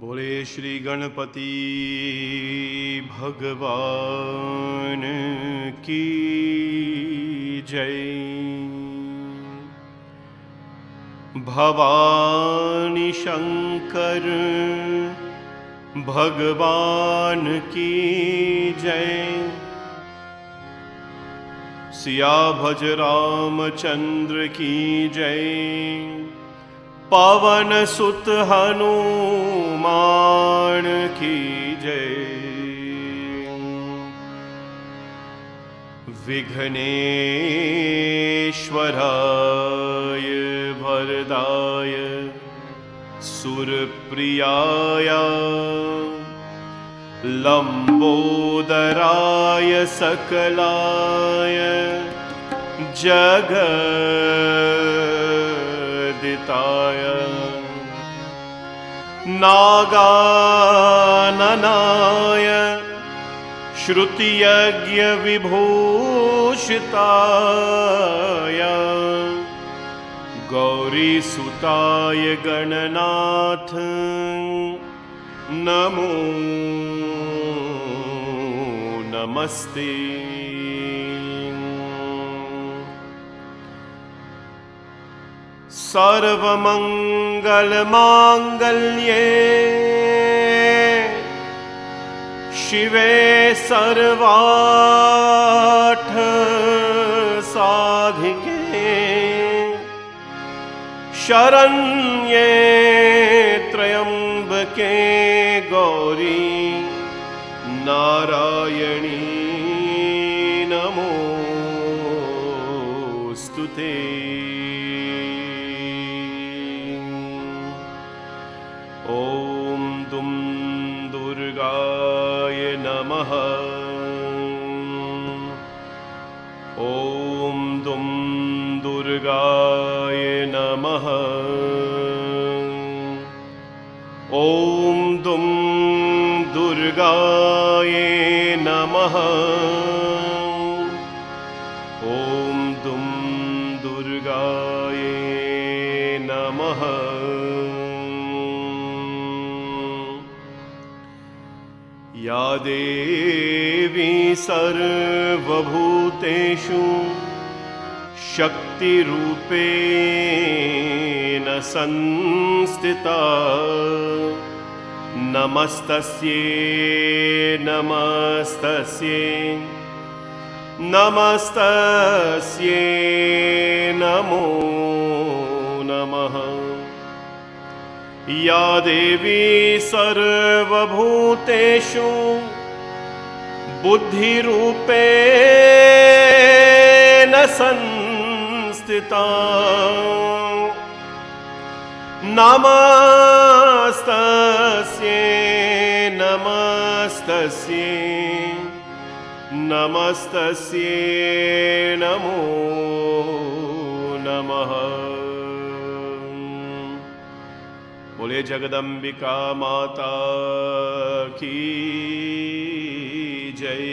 बोले श्री गणपति भगवान की जय। भवानी शंकर भगवान की जय। सिया भज रामचंद्र की जय। पवन सुत हनुमान की जय। विघ्नेश्वराय वरदाय सुरप्रियाय लंबोदराय सकलाय जगदिताय नागाननाय श्रुतियज्ञ विभूषिताय गौरीसुताय गणनाथ नमो नमस्ते। सर्वमंगलमांगल्ये शिवे सर्वार्थ साधिके शरण्ये त्र्यंबके गौरी नारायणी नमोस्तुते। ओम दुम दुर्गाय नमः। ओम दुम दुर्गाय नमः। ओम दुम दुर्गाय नमः। ओम दुम दुर्गाय नमः। या देवी सर्वभूतेषु शक्तिरूपेण संस्थिता नमस्तस्यै नमस्तस्यै नमस्तस्यै नमो नमः। या देवी सर्वभूतेषु बुद्धिरूपेण संस्थिता नमस्तस्यै नमस्तस्यै नमस्तस्यै नमो नमः। बोले जगदम्बिका माता की जय।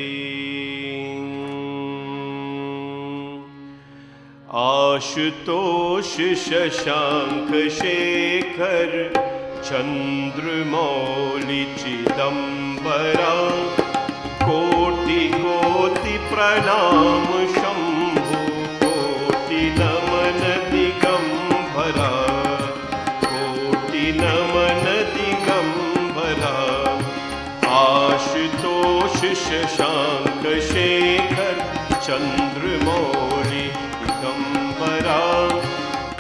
आशुतोष शशांक शेखर चंद्रमौलि चिदंबरा कोटि कोटि प्रणाम शंभु कोटि नमन दिगंबरा कोटि नमन दिगंबरा। आशुतोष शशांक शेखर चंद्रमौलि दिगंबरा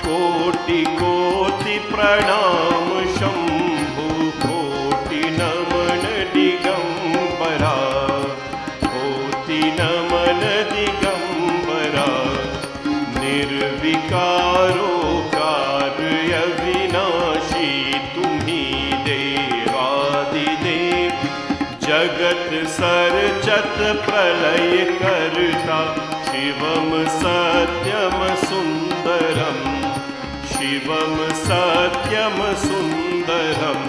कोटि कोटि प्रणाम शंभु कोटि नमन दिगंबरा कोटि नमन दिगंबरा। निर्विकारो कार्य विनाशी तुम्ही देवादिदेव जगत सरचत प्रलय करता शिवम सत्यम सुंदरम शिवम सत्यम सुंदरम।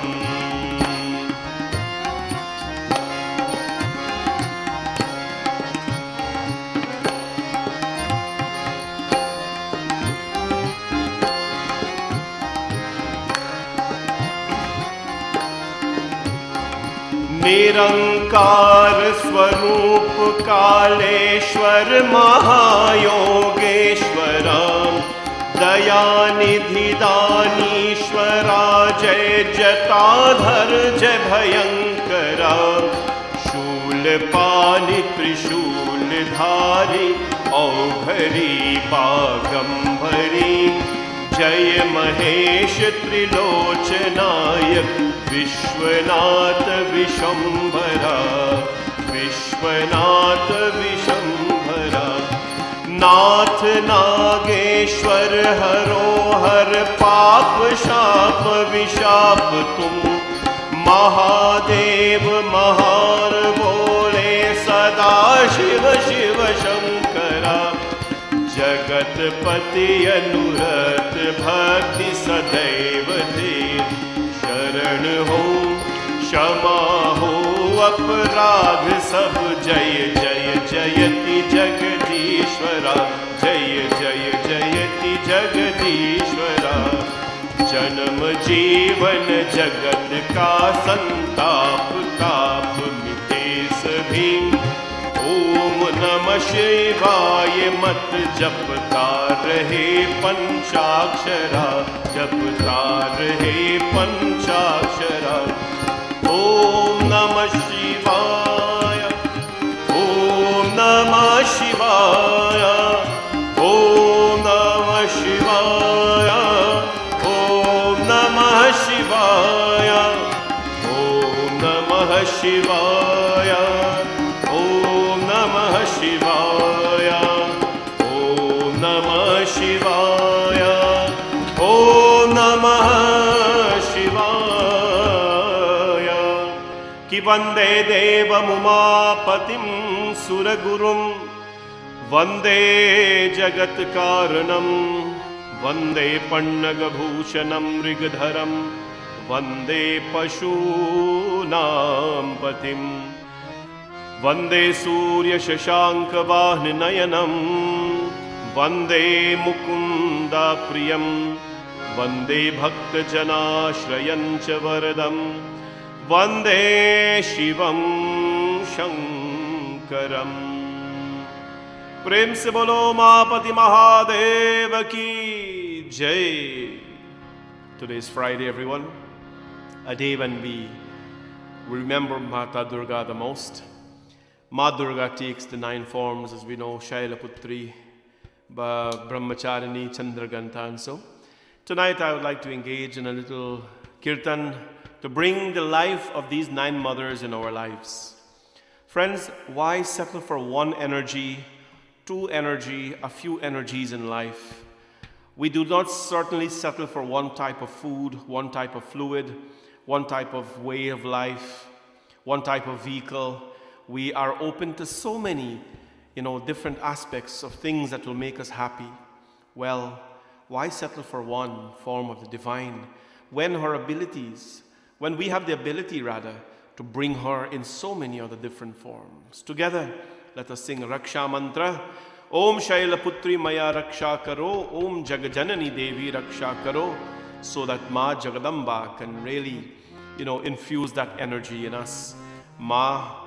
निरंकार स्वरूप कालेश्वर महायोगेश्वरा दयानिधि दानीश्वरा जय जटाधर जय भयंकरा शूलपाणि त्रिशूलधारी औघरी बागंभरी जय महेश त्रिलोचनाय विश्वनाथ विशंभरा विश्वनाथ विशंभरा नाथ नागेश्वर हरो हर पाप शाप विशाप तुम महादेव महार बोले सदा शिव शिव शंकरा जगतपति अनुरत भक्ति सदैव दे शरण हो क्षमा हो अपराध सब जय जय जयति जगदीश्वरा जय जय जयति जगदीश्वरा जन्म जीवन जगत का संताप ताप मिटे सभी ओम नमः शिवाय मत जपता रहे पंचाक्षरा जपता रहे पंचाक्षरा ओम नमः शिवाय ओम नमः शिवाय ओम नमः शिवाय ओम नमः शिवाय ओम नमः शिवाय ओम नमः शिवाय ओम नमः शिवाय ओम नमः शिवाय कि वंदे देवमुमापतिं सुरगुरुं वंदे जगत्कारणं वंदे पन्नगभूषणं मृगधरं वंदे पशूनां पतिं वंदे सूर्यशशाङ्कवाहननयनं वंदे मुकुन्दाप्रियं वंदे भक्तजनाश्रयं च वरदं वंदे शिवं शंकरम्। प्रेम से बोलो उमापति महादेव की जय। Today is Friday, everyone, a day when we remember Mata Durga the most. Ma Durga takes the 9 forms, as we know, Shailaputri, Brahmacharini, Chandraganta, and so. Tonight I would like to engage in a little kirtan to bring the life of these 9 mothers in our lives. Friends, why settle for one energy, 2 energy, a few energies in life? We do not certainly settle for one type of food, one type of fluid, one type of way of life, one type of vehicle. We are open to so many, different aspects of things that will make us happy. Well, why settle for one form of the divine when we have the ability to bring her in so many other different forms? Together, let us sing Raksha Mantra. Om Shailaputri Maya Raksha Karo, Om Jagajanani Devi Raksha Karo, so that Ma Jagadamba can really, infuse that energy in us. Ma,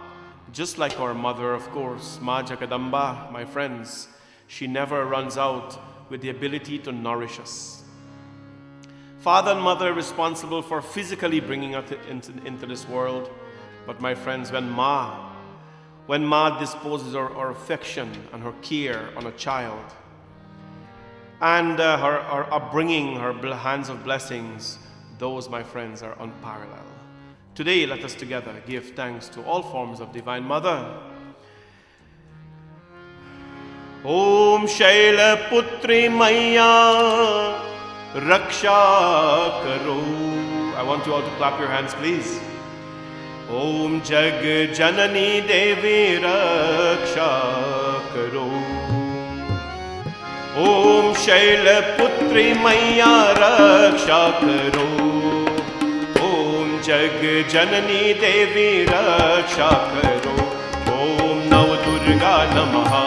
just like our mother, of course, Ma Jagadamba, my friends, she never runs out with the ability to nourish us. Father and mother are responsible for physically bringing us into this world. But my friends, when Ma disposes her affection and her care on a child, and her upbringing, her hands of blessings, those, my friends, are unparalleled. Today, let us together give thanks to all forms of Divine Mother. Om Shaila Putri Maya Raksha Karo. I want you all to clap your hands, please. Om Jag Janani Devi Raksha Karo. Om Shaila Putri Maya Raksha Karo. Om Jag Janani Devi Raksha Karo. Om Nav Durga Namaha.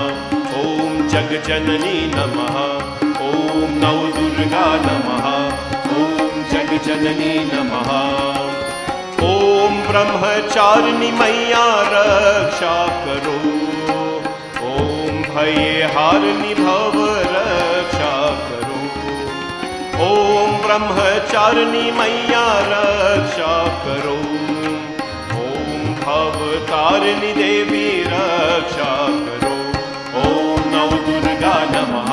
Om Jag Janani Namaha. Om Nav Durga Namaha. Om Jag Janani Namaha. Om Brahmacharini मैया रक्षा करो, ओम भय हारिणी भव रक्षा करो, ओम ब्रह्मचारिणी मैया रक्षा करो, ओम भवतारिणी देवी रक्षा करो, ओम नव दुर्गा नमः,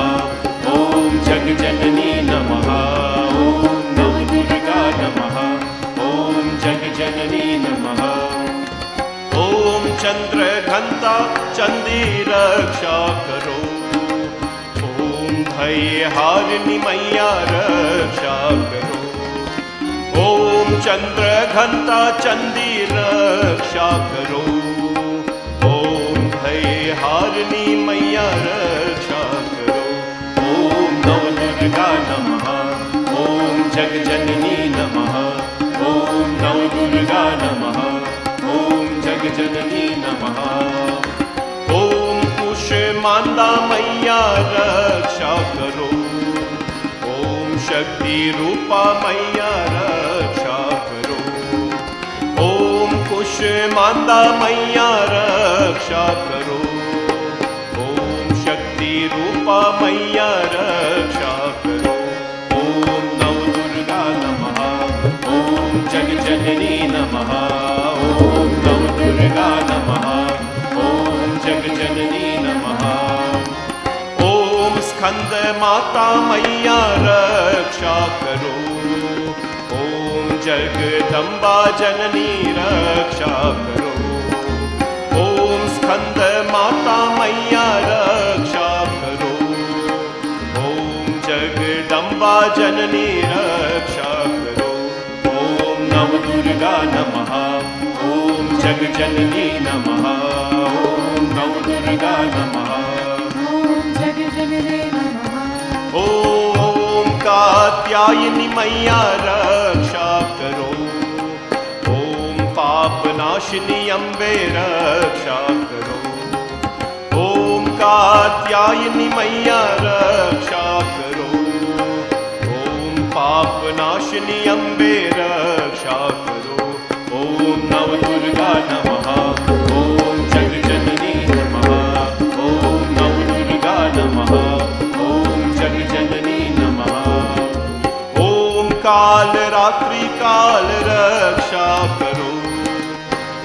ओम जगजननी नमः, ओम नव दुर्गा नमः, ओम जगजननी नमः, ओम चंद्रघंटा चंडी रक्षा करो, ओम भय हारिणी मैया रक्षा करो, ओम चंद्रघंटा चंडी रक्षा करो, ओम भय हारिणी मैया रक्षा करो, ओम नव दुर्गा नमः, ओम जगजननी नमः, ओम नव दुर्गा नमः, ओम जगजननी नमः, ओम कुष्मांडा मैया रक्षा करो, ओम शक्ति रूपा मैया रक्षा करो, ओम कुष्मांडा मैया रक्षा करो, ओम शक्ति रूपा मैया रक्षा करो, ओम नव दुर्गा नमः, ओम जगजननी नमः, ओम नव दुर्गा नमः, ओम जगजननी नमः, ओम स्कंद माता मैया रक्षा करो, ओम जगदम्बा जननी रक्षा करो, ओम स्कंद माता मैया रक्षा करो, ओम जगदम्बा जननी रक्षा करो, ओम नव दुर्गा नमः, ओम जगजननी नमः, ओम नव दुर्गा नमः, ओम जगजननी नमः। ओम कात्यायनी मैया रक्षा करो, ओम पापनाशिनी अम्बे रक्षा करो, ओम कात्यायनी मैया रक्षा करो, ओम पापनाशिनी अम्बे रक्षा करो, ओम नव दुर्गा नमः, ओम जगजननी नमः, ओम नव दुर्गा नमः, ओम जगजननी नमः, ओम काल रात्रि काल रक्षा करो,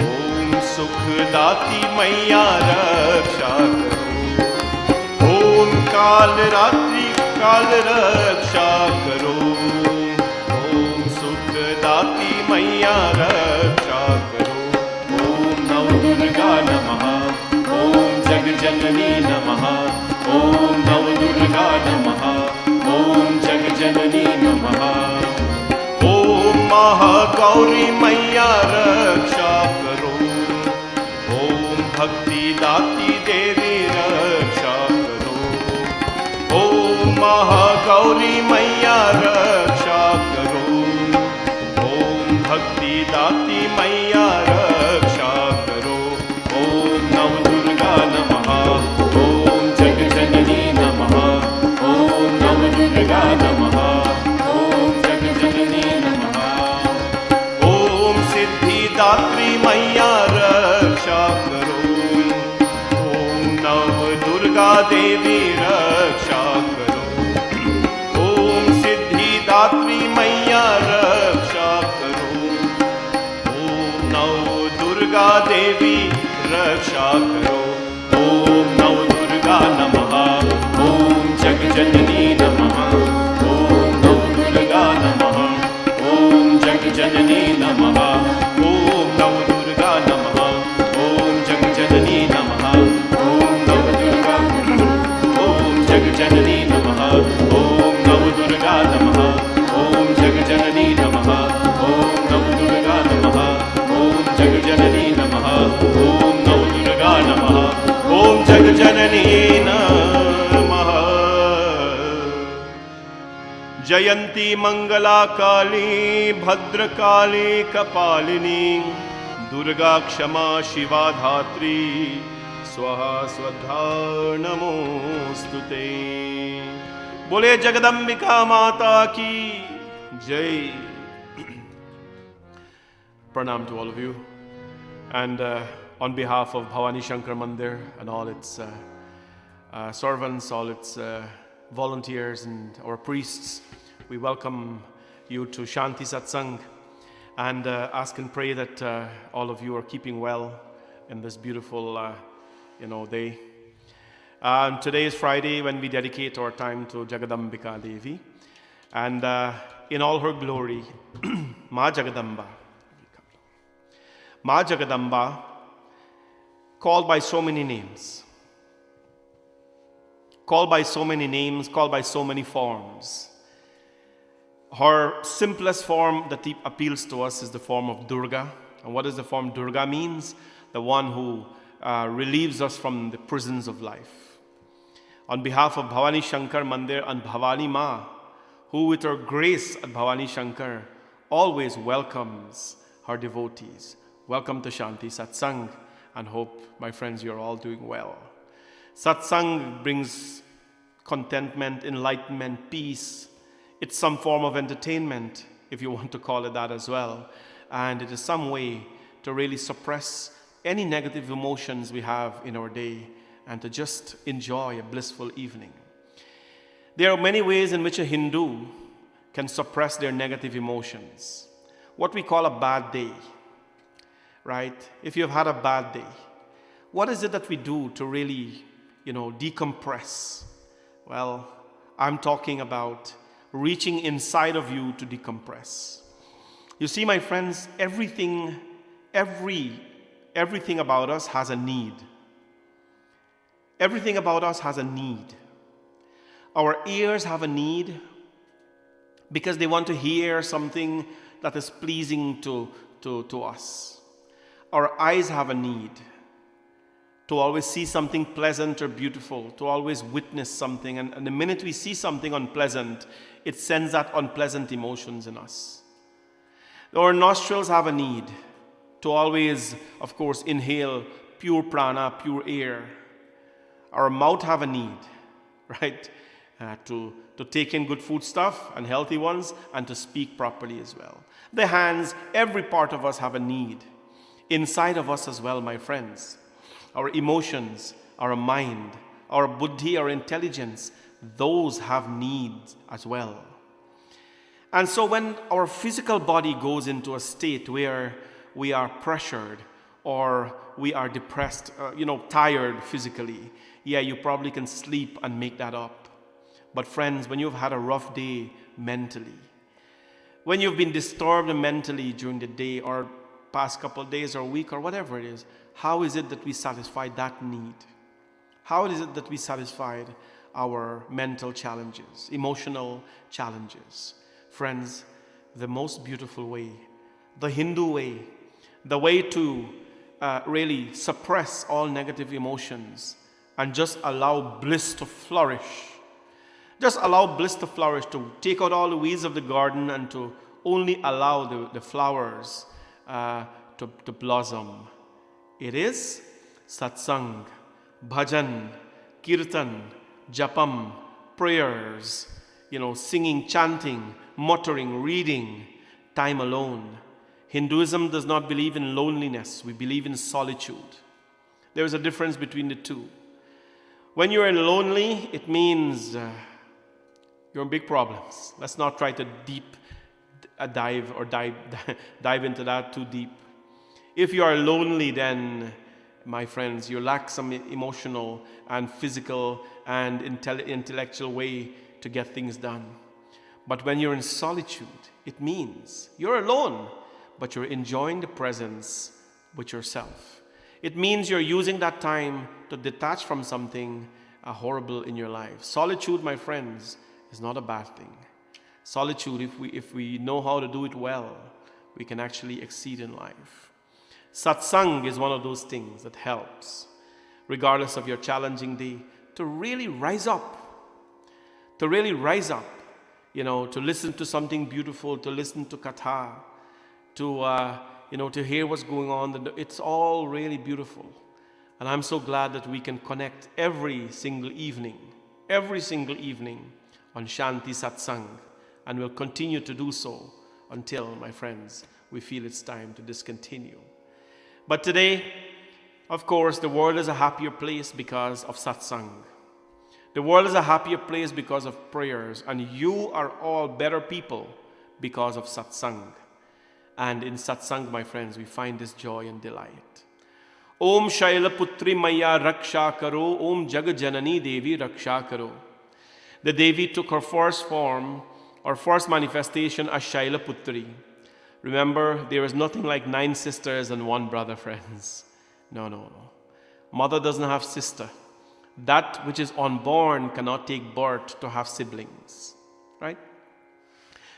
ओम सुखदाती मैया रक्षा करो, ओम काल रात्रि काल रक्षा करो, ओम सुखदाती मैया रक्षा करो, ओम नव दुर्गा नमः, ओम जगजननी नमः, ओम नव दुर्गा नमः, ओम जगजननी नमः, ओम महागौरी मैया रक्षा करो, ओम भक्ति दाती देवी रक्षा करो, ओम महागौरी मैया रक्षा करो, ओम भक्ति दाती मैया रक्षा करो, ओम नव दुर्गा नमः, ओम जगजननी नमः, ओम नव दुर्गा नमः, ओम जगजननी नमः, ओम सिद्धिदात्री मैया रक्षा करो, ओम नव दुर्गा देवी रक्षा करो, ओम सिद्धिदात्री मैया रक्षा करो, ओम नव दुर्गा देवी रक्षा करो, ओम नव दुर्गा नमः, ओम जगजननी नमः, ओम नव दुर्गा नमः, ओम जगजननी नमः, ओम नव दुर्गा नमः, ओम जगजननी नमः, ओम नव दुर्गा, ओम जगजननी नमः, ओम नव दुर्गा नमः, ओम जगजननी नमः, ओम नव दुर्गा नमः, ओम जगजननी नमः, ओम नव दुर्गा नमः, ओम जगजननी नमः। जयंती मंगला काली भद्रकाली कपालिनी दुर्गा क्षमा शिवा धात्री स्वाहा स्वधा नमोस्तुते। बोले जगदम्बिका माता की जय। Pranam to all of you. And on behalf of Bhavani Shankar Mandir and all its servants, all its volunteers and our priests, we welcome you to Shanti Satsangh and ask and pray that all of you are keeping well in this beautiful day. Today is Friday when we dedicate our time to Jagadambika Devi, and in all her glory, Ma Jagadamba, called by so many names, called by so many forms. Her simplest form that appeals to us is the form of Durga. And what does the form Durga means? The one who relieves us from the prisons of life. On behalf of Bhavani Shankar Mandir and Bhavani Ma, who with her grace at Bhavani Shankar always welcomes her devotees. Welcome to Shanti Satsangh, and hope, my friends, you're all doing well. Satsang brings contentment, enlightenment, peace. It's some form of entertainment, if you want to call it that as well. And it is some way to really suppress any negative emotions we have in our day and to just enjoy a blissful evening. There are many ways in which a Hindu can suppress their negative emotions. What we call a bad day, right? If you've had a bad day, what is it that we do to really, decompress? Well, I'm talking about reaching inside of you to decompress. You see, my friends, everything about us has a need. Everything about us has a need. Our ears have a need because they want to hear something that is pleasing to us. Our eyes have a need to always see something pleasant or beautiful, to always witness something. And the minute we see something unpleasant, it sends that unpleasant emotions in us. Our nostrils have a need to always, of course, inhale pure prana, pure air. Our mouth have a need, right, to take in good food stuff and healthy ones and to speak properly as well. The hands, every part of us have a need. Inside of us as well, my friends. Our emotions, our mind, our buddhi, our intelligence, those have needs as well. And so when our physical body goes into a state where we are pressured or we are depressed, tired physically, you probably can sleep and make that up. But friends, when you've had a rough day mentally, when you've been disturbed mentally during the day or past couple of days or week or whatever it is, how is it that we satisfy that need? How is it that we satisfied our mental challenges, emotional challenges? Friends, the most beautiful way, the Hindu way, the way to really suppress all negative emotions and just allow bliss to flourish. Just allow bliss to flourish, to take out all the weeds of the garden and to only allow the flowers to blossom. It is satsang, bhajan, kirtan, japam, prayers, singing, chanting, muttering, reading, time alone. Hinduism does not believe in loneliness. We believe in solitude. There is a difference between the two. When you're lonely, it means you're in big problems. Let's not try to dive into that too deep. If you are lonely, then, my friends, you lack some emotional and physical and intellectual way to get things done. But when you're in solitude, it means you're alone, but you're enjoying the presence with yourself. It means you're using that time to detach from something horrible in your life. Solitude, my friends, is not a bad thing. Solitude, if we know how to do it well, we can actually exceed in life. Satsang is one of those things that helps, regardless of your challenging day, to really rise up. To really rise up, to listen to something beautiful, to listen to katha, to hear what's going on. It's all really beautiful. And I'm so glad that we can connect every single evening on Shanti Satsangh. And we'll continue to do so until, my friends, we feel it's time to discontinue. But today, of course, the world is a happier place because of satsang. The world is a happier place because of prayers, and you are all better people because of satsang. And in satsang, my friends, we find this joy and delight. Om Shaila Putri Maya Raksha Karo, Om Jaga Janani Devi Raksha Karo. The Devi took her first form, or first manifestation, as Shaila Putri. Remember, there is nothing like 9 sisters and 1 brother, friends. No. Mother doesn't have sister. That which is unborn cannot take birth to have siblings. Right?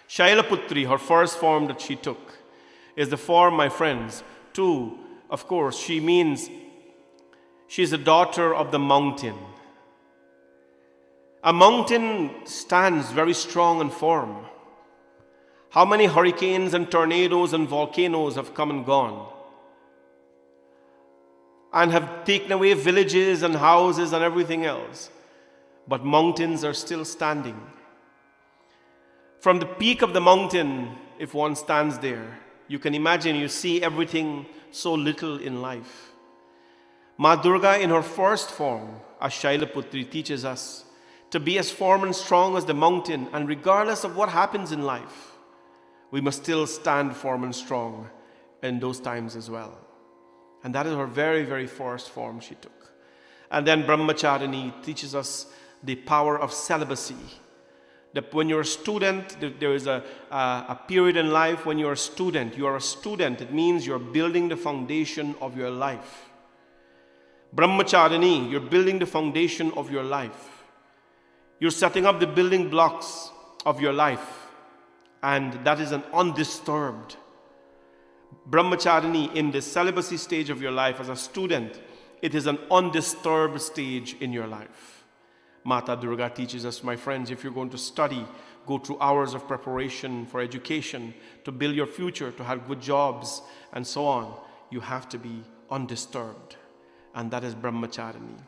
Shaila Putri, her first form that she took, is the form, my friends, to, of course, she means she's the daughter of the mountain. A mountain stands very strong and firm. How many hurricanes and tornadoes and volcanoes have come and gone and have taken away villages and houses and everything else, but mountains are still standing. From the peak of the mountain, if one stands there, you can imagine you see everything so little in life. Ma Durga, in her first form, as Shaila Putri, teaches us to be as firm and strong as the mountain, and regardless of what happens in life, we must still stand firm and strong in those times as well. And that is her very, very first form she took. And then Brahmacharini teaches us the power of celibacy. That when you're a student, there is a period in life when you're a student. You are a student. It means you're building the foundation of your life. Brahmacharini, you're building the foundation of your life. You're setting up the building blocks of your life. And that is an undisturbed. Brahmacharini, in the celibacy stage of your life as a student, it is an undisturbed stage in your life. Mata Durga teaches us, my friends, if you're going to study, go through hours of preparation for education, to build your future, to have good jobs, and so on, you have to be undisturbed. And that is Brahmacharini.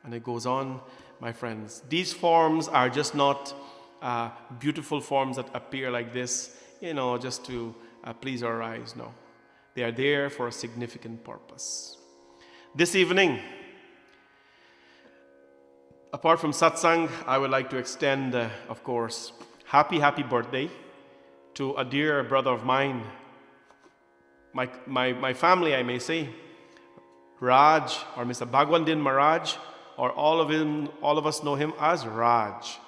And it goes on, my friends. These forms are just not beautiful forms that appear like this, just to please our eyes. No. They are there for a significant purpose. This evening, apart from satsang, I would like to extend, of course, happy birthday to a dear brother of mine, my family, I may say, Raj, or Mr. Bhagwandin Maharaj, or all of us know him as Raj.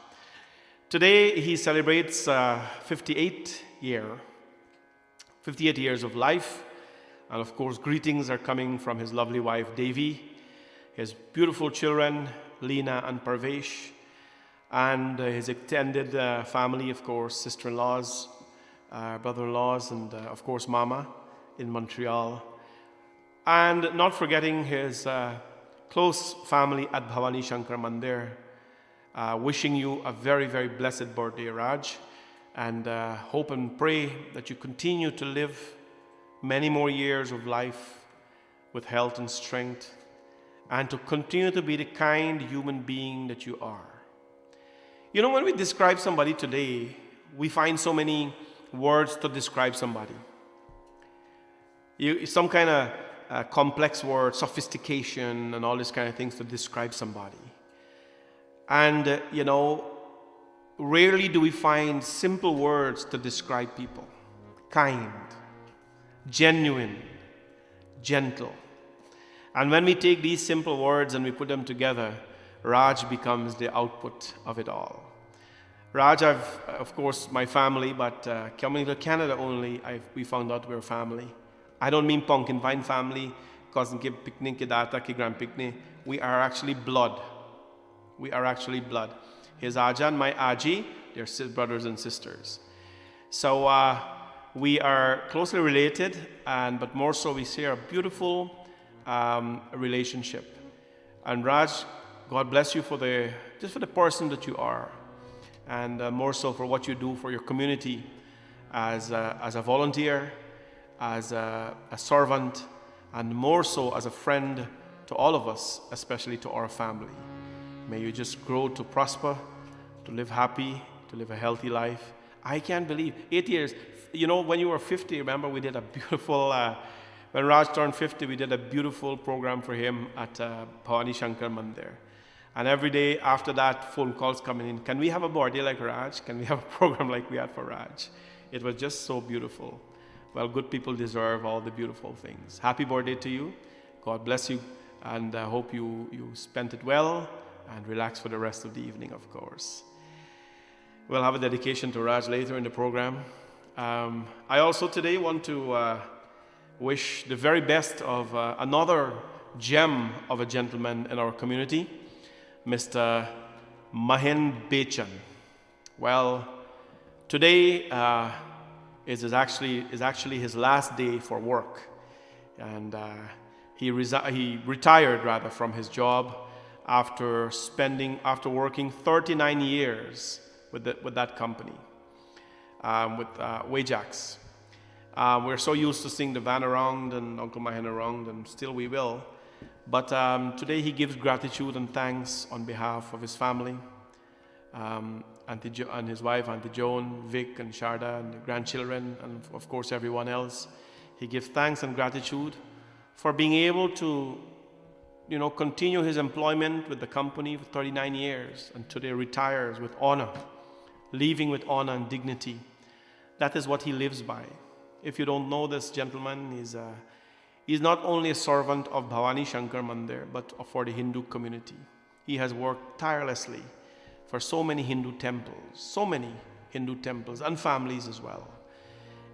Today he celebrates 58 years of life, and of course greetings are coming from his lovely wife Devi, his beautiful children Leena and Parvesh, and his extended family, of course, sister-in-laws, brother-in-laws, and of course Mama in Montreal, and not forgetting his close family at Bhavani Shankar Mandir. Wishing you a very, very blessed birthday, Raj, and hope and pray that you continue to live many more years of life with health and strength, and to continue to be the kind human being that you are. When we describe somebody today, we find so many words to describe somebody. Some kind of complex word, sophistication, and all these kind of things to describe somebody. And, rarely do we find simple words to describe people. Kind, genuine, gentle. And when we take these simple words and we put them together, Raj becomes the output of it all. Raj, of course, my family, but coming to Canada only, we found out we're family. I don't mean pumpkin vine family, cousin ki picnic ki data ki grand picnic. We are actually blood. We are actually blood. His Aja and my Aji, they're brothers and sisters. So we are closely related, but more so we share a beautiful relationship. And Raj, God bless you for the person that you are, and more so for what you do for your community as a volunteer, as a servant, and more so as a friend to all of us, especially to our family. May you just grow to prosper, to live happy, to live a healthy life, I can't believe 8 years. You know, when you were 50, remember we did a beautiful, when Raj turned 50, we did a beautiful program for him at Bhavani Shankar Mandir. And every day after that, phone calls coming in. Can we have a birthday like Raj? Can we have a program like we had for Raj? It was just so beautiful. Well, good people deserve all the beautiful things. Happy birthday to you. God bless you. And I hope you spent it well and relax for the rest of the evening, of course. We'll have a dedication to Raj later in the program. I also today want to wish the very best of another gem of a gentleman in our community, Mr. Mahin Bechan. Well, today is actually his last day for work, and he retired rather from his job after working 39 years with that company, with Wajax. We're so used to seeing the van around and Uncle Mahin around, and still we will. But today he gives gratitude and thanks on behalf of his family, and his wife, Auntie Joan, Vic and Sharda, and the grandchildren, and of course everyone else. He gives thanks and gratitude for being able to, continue his employment with the company for 39 years, and today retires with honor, leaving with honor and dignity. That is what he lives by. If you don't know this gentleman, he's not only a servant of Bhavani Shankar Mandir, but for the Hindu community. He has worked tirelessly for so many Hindu temples and families as well.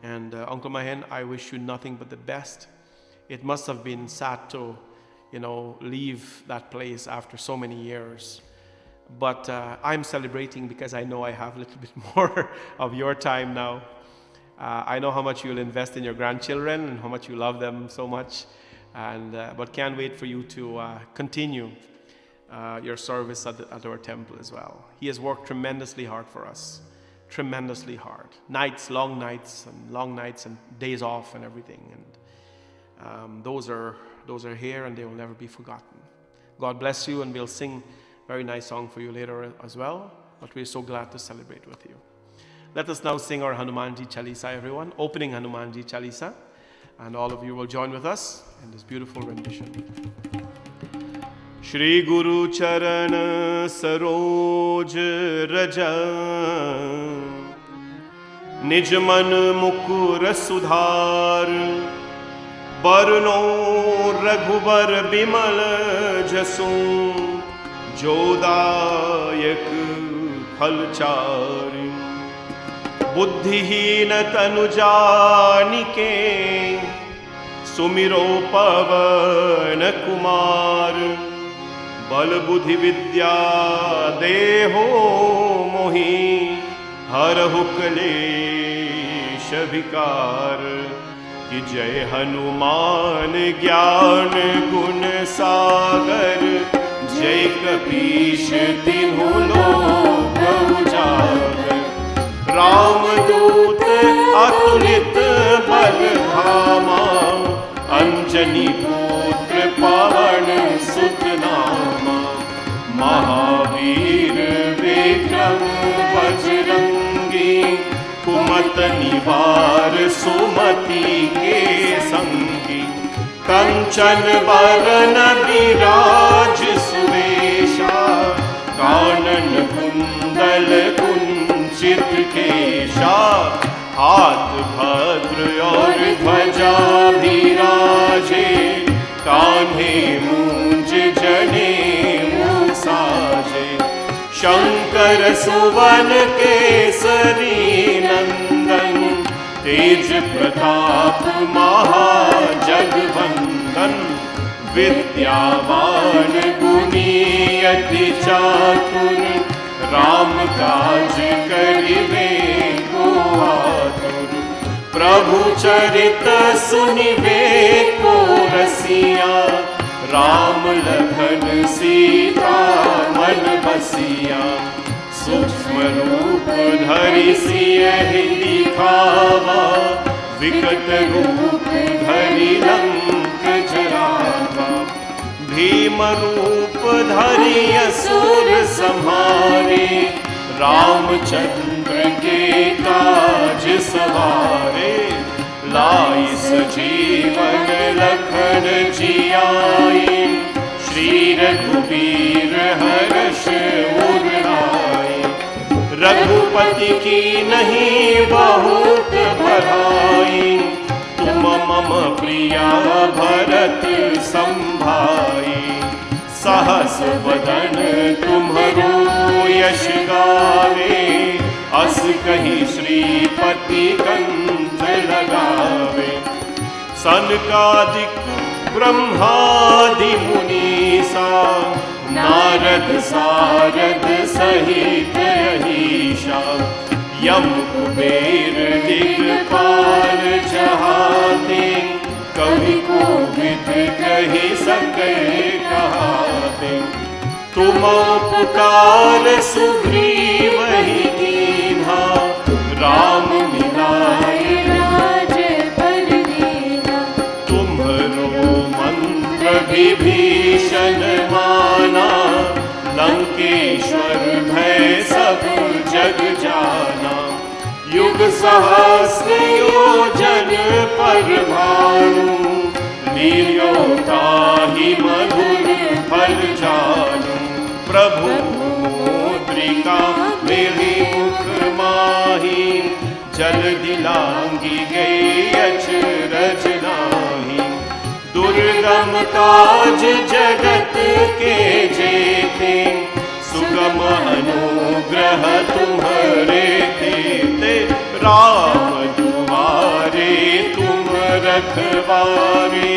And Uncle Mahin, I wish you nothing but the best. It must have been sad to, leave that place after so many years. But I'm celebrating because I know I have a little bit more of your time now. I know how much you'll invest in your grandchildren and how much you love them so much, but can't wait for you to continue your service at our temple as well. He has worked tremendously hard for us, tremendously hard. Long nights and days off and everything. And those are here and they will never be forgotten. God bless you, and we'll sing a very nice song for you later as well, but we're so glad to celebrate with you. Let us now sing our Hanumanji Chalisa, everyone, opening Hanumanji Chalisa, and all of you will join with us in this beautiful rendition. Shri Guru Charan Saroj Raja Nij Man Mukur Sudhar Barno Raghubar Bimal Jasu Jodayak Phalchari बुद्धिहीन तनु जानिके सुमिरो पवन कुमार बल बुद्धि विद्या देहो मोहि हरहु क्लेश विकार कि जय हनुमान ज्ञान गुण सागर जय कपीश तिन्हु लोक उजागर रामदूत अतुलित बल धामा अंजनी पुत्र पवन सुत नामा महावीर विक्रम बजरंगी कुमत निवार सुमति के संगी कंचन बरन विराज सुवेशा कानन कुंडल कुंचित केशा हाथ भद्र और ध्वजा विराजे कान्हे मूंज जनेऊ साजे शंकर सुवन केसरी नंदन तेज प्रताप महाजगवंदन विद्यावान गुणी अति चातुर राम काज करिबे को आतुर प्रभु चरित सुनिबे को रसिया राम लखन सीता मन बसिया सूक्ष्म रूप धरि सियहि दिखावा विकट रूप धरि लंक जरावा भीम रूप धरि असुर संहारे रामचंद्र के काज सवारे, लाई सजीवन लखन जियाए, श्री रघुवीर हर्ष उर लाए। रघुपति की नहीं बहुत बड़ाई, तुम मम प्रिया भरत संभाई। सहस वदन तुम्हरो यश गावे, अस कही श्रीपति कंठ लगावे। सनकादिक ब्रह्मादि मुनीसा, नारद सारद सहित अहीशा। यम कुबेर दिगपाल चहाते, कवि कोविद कहि सके कहाते। तुम उपकार सुग्रीव ही कीन्हा, राम मिलाए राजपद दीन्हा। तुम्हरो मंत्र विभीषण माना, लंकेश्वर भय सब जग जाना। युग सहस्र योजन पर भानु, लील्यो ताहि मधुर फल जानू। प्रभु मुद्रिका मेरी मुख माही, जल दिलांगी गई अचरज नाही। दुर्गम काज जगत के जेते, सुगम अनुग्रह तुम्हारे तेते। राम दुआरे तुम रखवारे,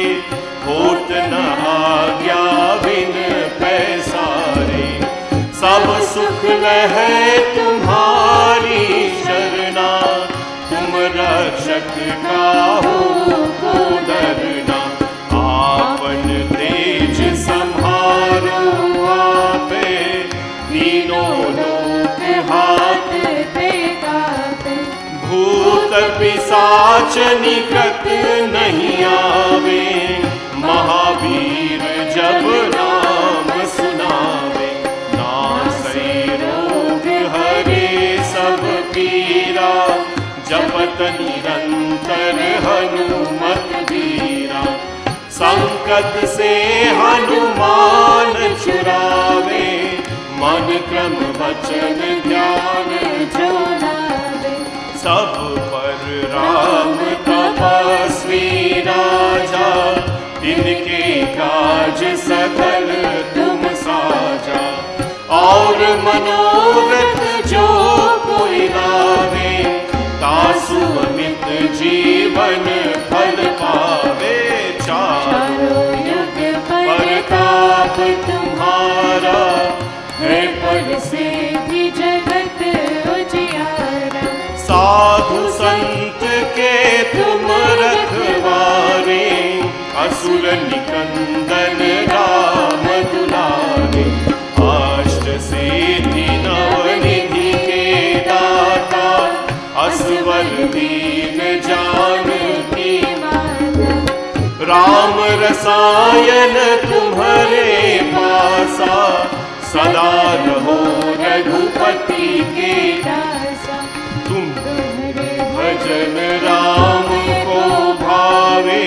होत न आज्ञा बिन पैसारे। सब सुख लहै तुम्हारी शरणा, तुम रक्षक काहू को डरना। आपन तेज संहारो आपे, तीनों लोक हाथ पे कापे। भूत पिशाच निकट नहीं आवे, महावीर जब नाम सुनावे। नासै रोग हरे सब पीरा, जपत निरंतर हनुमत बीरा। संकट से हनुमान छुड़ावे, मन क्रम वचन ध्यान जो लावे। सब पर राम तपस्वी राजा, तिनके काज सकल तुम साजा। और मनोरथ जो कोई लावे, तासु अमित जीवन फल पावे। चारों युग परताप तुम्हारा, है पर सिद्धि जगत उजियारा। साधु संत के तुम रखवारे, असुर निकंदन राम दुलारे। अष्ट सिद्धि नवनिधि के दाता, असवर दीन जानकी माता। राम रसायन तुम्हारे पासा, सदा रहो रघुपति के दासा। तुम्हारे भजन राम को भावे,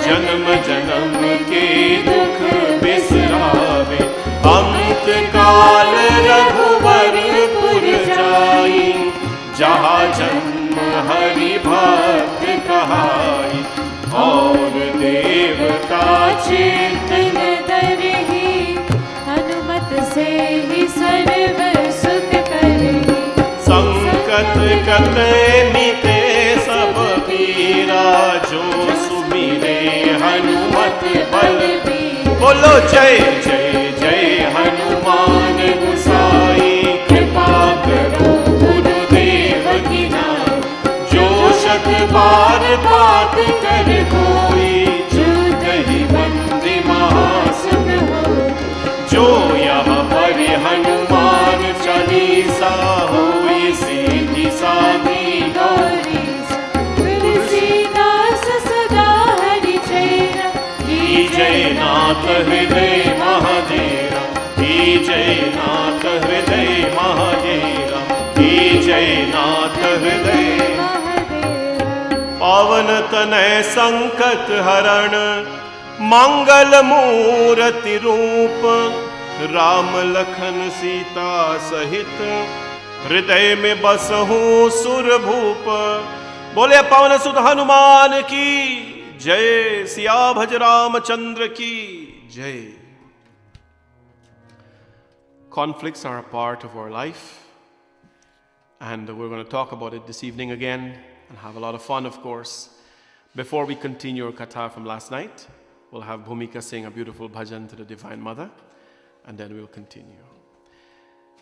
जन्म जन्म के दुख बिसरावे। अंत काल रघुवरपुर जाई, जहाँ जन्म हरि भक्त कहाई। और देवता चेतन धरहि, हनुमत से ही सर्व सुख करहि। संकट कटे मिटे सब पीरा, जो सुमिरे हनुमत बलबीरा। बोलो जय जय जय हनुमान गोसाई, कृपा करो गुरुदेव की नाई। जो शत बार पाठ कर कोई, जो दही बंदी महासुख हो। जो यहाँ पर हनुमान चालीसा होई, सीधी सादी गौरी। तुलसीदास सदा हरि चेरा, की जय नाथ हृदय महादेवा। की जय नाथ हृदय महादेवा। जय नाथ हृदय पावन तनय संकट हरण मंगल मूर्ति रूप राम लखन सीता सहित हृदय में बसहूं सुर भूप। बोले पवन सुत हनुमान की जय, सिया भज रामचंद्र की जय। Conflicts are a part of our life, and we're going to talk about it this evening again and have a lot of fun, of course. Before we continue our katha from last night, we'll have Bhumika sing a beautiful bhajan to the Divine Mother, and then we'll continue.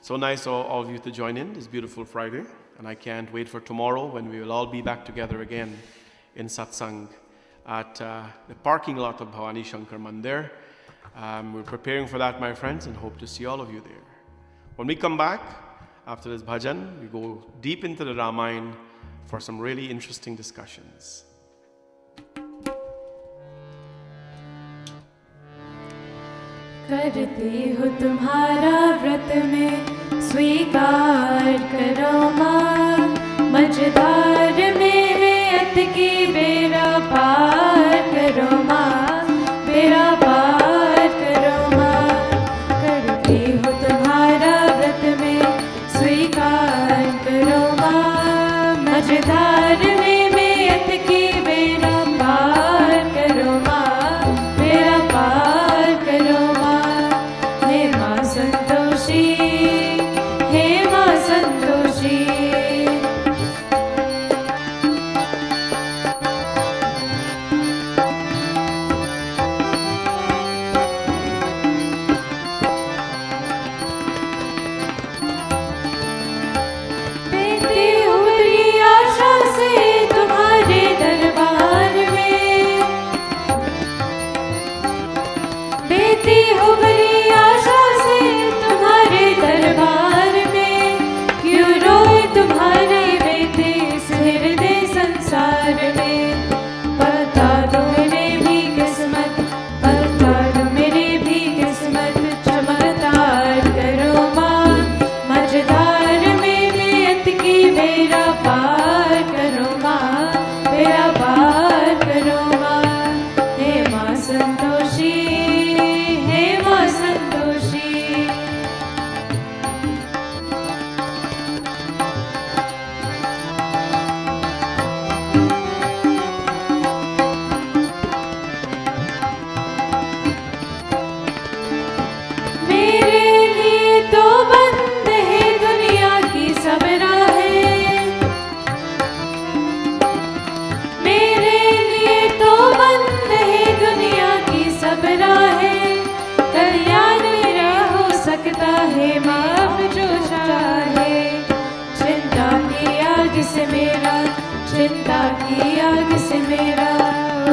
So nice all of you to join in this beautiful Friday, and I can't wait for tomorrow when we will all be back together again in Satsang at the parking lot of Bhavani Shankar Mandir. We're preparing for that, my friends, and hope to see all of you there. When we come back after this bhajan, we go deep into the Ramayana for some really interesting discussions. करती हूँ तुम्हारा व्रत में स्वीकार करो माँ, मझधार में अत की बेड़ा पार करो माँ, बेड़ा पार करो माँ। करती हूँ तुम्हारा व्रत में स्वीकार करो माँ, मझधार में अत की बेड़ा पार करो माँ, बेड़ा पार करो माँ। हे माँ संतोषी, हे माँ संतोषी। बेटी हुई आशा से तुम्हारे दरबार में, बेटी हुई आशा से तुम्हारे दरबार में, क्यों रोए तुम्हारे बेटे इस हृदय संसार में। बता दो मेरी भी किस्मत, बता दो मेरी भी किस्मत, चमत्कार करो माँ, मझधार में अत की बेड़ा पार करो माँ, बेड़ा पार करो माँ। हे माँ संतोषी, हे माँ संतोषी। मेरे लिए तो बंद है दुनिया की सब राहें, मेरे लिए तो बंद है दुनिया की सब राहें। कल्याण मेरा हो सकता है माँ अब जो चाहे। चिंता की आग से मेरा, चिंता की आग से मेरा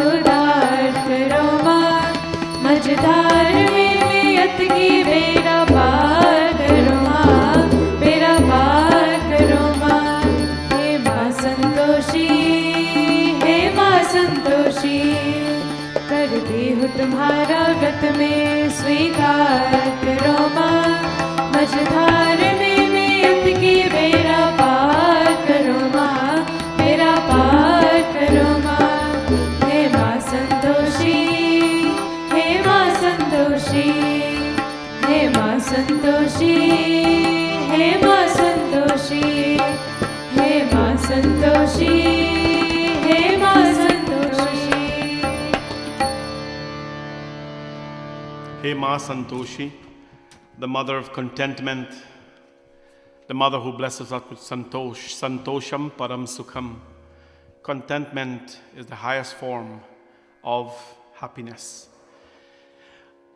उद्धार करो माँ, मझधार में अत की बेड़ा पार करो माँ, बेड़ा पार करो माँ। हे माँ संतोषी, हे माँ संतोषी। करती हूँ तुम्हारा व्रत में स्वीकार करो माँ, मझधार में अत की बेड़ा पार करो माँ, बेड़ा पार करो माँ। हे माँ संतोषी, हे माँ संतोषी, हे माँ संतोषी, हे माँ संतोषी, हे माँ संतोषी, हे माँ Santoshi. Hey Ma Santoshi, the mother of contentment, the mother who blesses us with santosh, santosham param sukham. Contentment is the highest form of happiness.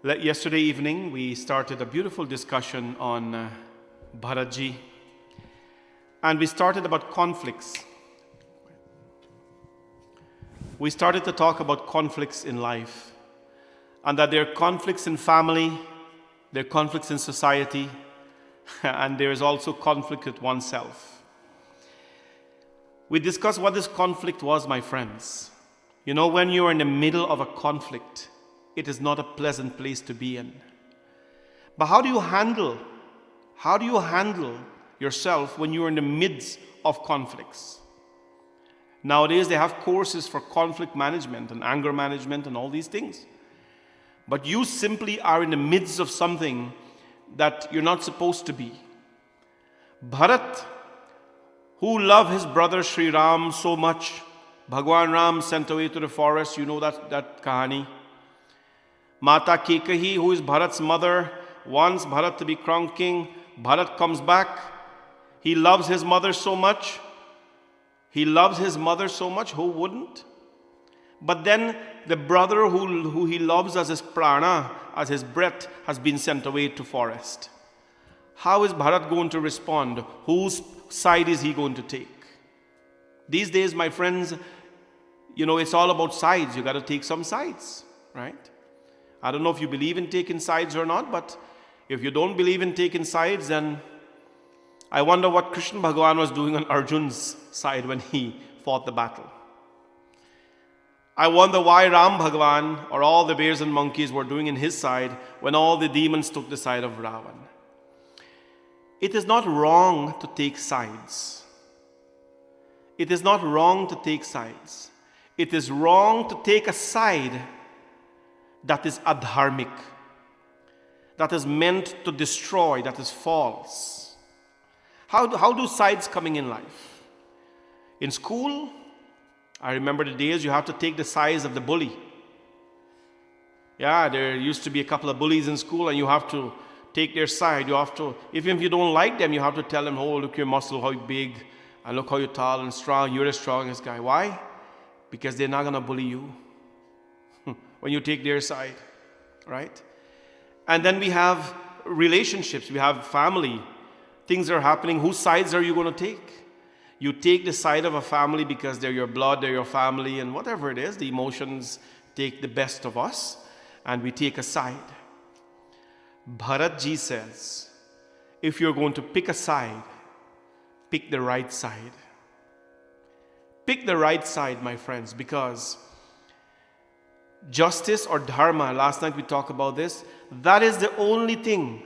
Yesterday evening, we started a beautiful discussion on Bharatji, and we started about conflicts. We started to talk about conflicts in life, and that there are conflicts in family, there are conflicts in society, and there is also conflict with oneself. We discussed what this conflict was, my friends. You know, when you are in the middle of a conflict, it is not a pleasant place to be in. But how do you handle yourself when you're in the midst of conflicts. Nowadays, they have courses for conflict management and anger management and all these things. But you simply are in the midst of something that you're not supposed to be. Bharat, who loved his brother Sri Ram so much, Bhagwan Ram sent away to the forest, you know that kahani. Mata Kekahi, who is Bharat's mother, wants Bharat to be crowned king. Bharat comes back. He loves his mother so much. He loves his mother so much, who wouldn't? But then the brother who he loves as his prana, as his breath, has been sent away to forest. How is Bharat going to respond? Whose side is he going to take? These days, my friends, it's all about sides. You got to take some sides, right? I don't know if you believe in taking sides or not, but if you don't believe in taking sides, then I wonder what Krishna Bhagavan was doing on Arjun's side when he fought the battle. I wonder why Ram Bhagavan or all the bears and monkeys were doing in his side when all the demons took the side of Ravan. It is not wrong to take sides. It is not wrong to take sides. It is wrong to take a side that is adharmic, that is meant to destroy, that is false. How do sides coming in life? In school, I remember the days you have to take the sides of the bully. Yeah, there used to be a couple of bullies in school and you have to take their side. You have to, even if you don't like them, you have to tell them, oh, look your muscle, how big, and look how you're tall and strong. You're the strongest guy. Why? Because they're not going to bully you when you take their side, right? And then we have relationships. We have family. Things are happening. Whose sides are you going to take? You take the side of a family because they're your blood, they're your family, and whatever it is, the emotions take the best of us, and we take a side. Bharat Ji says, if you're going to pick a side, pick the right side. Pick the right side, my friends, because justice or dharma, last night we talked about this, that is the only thing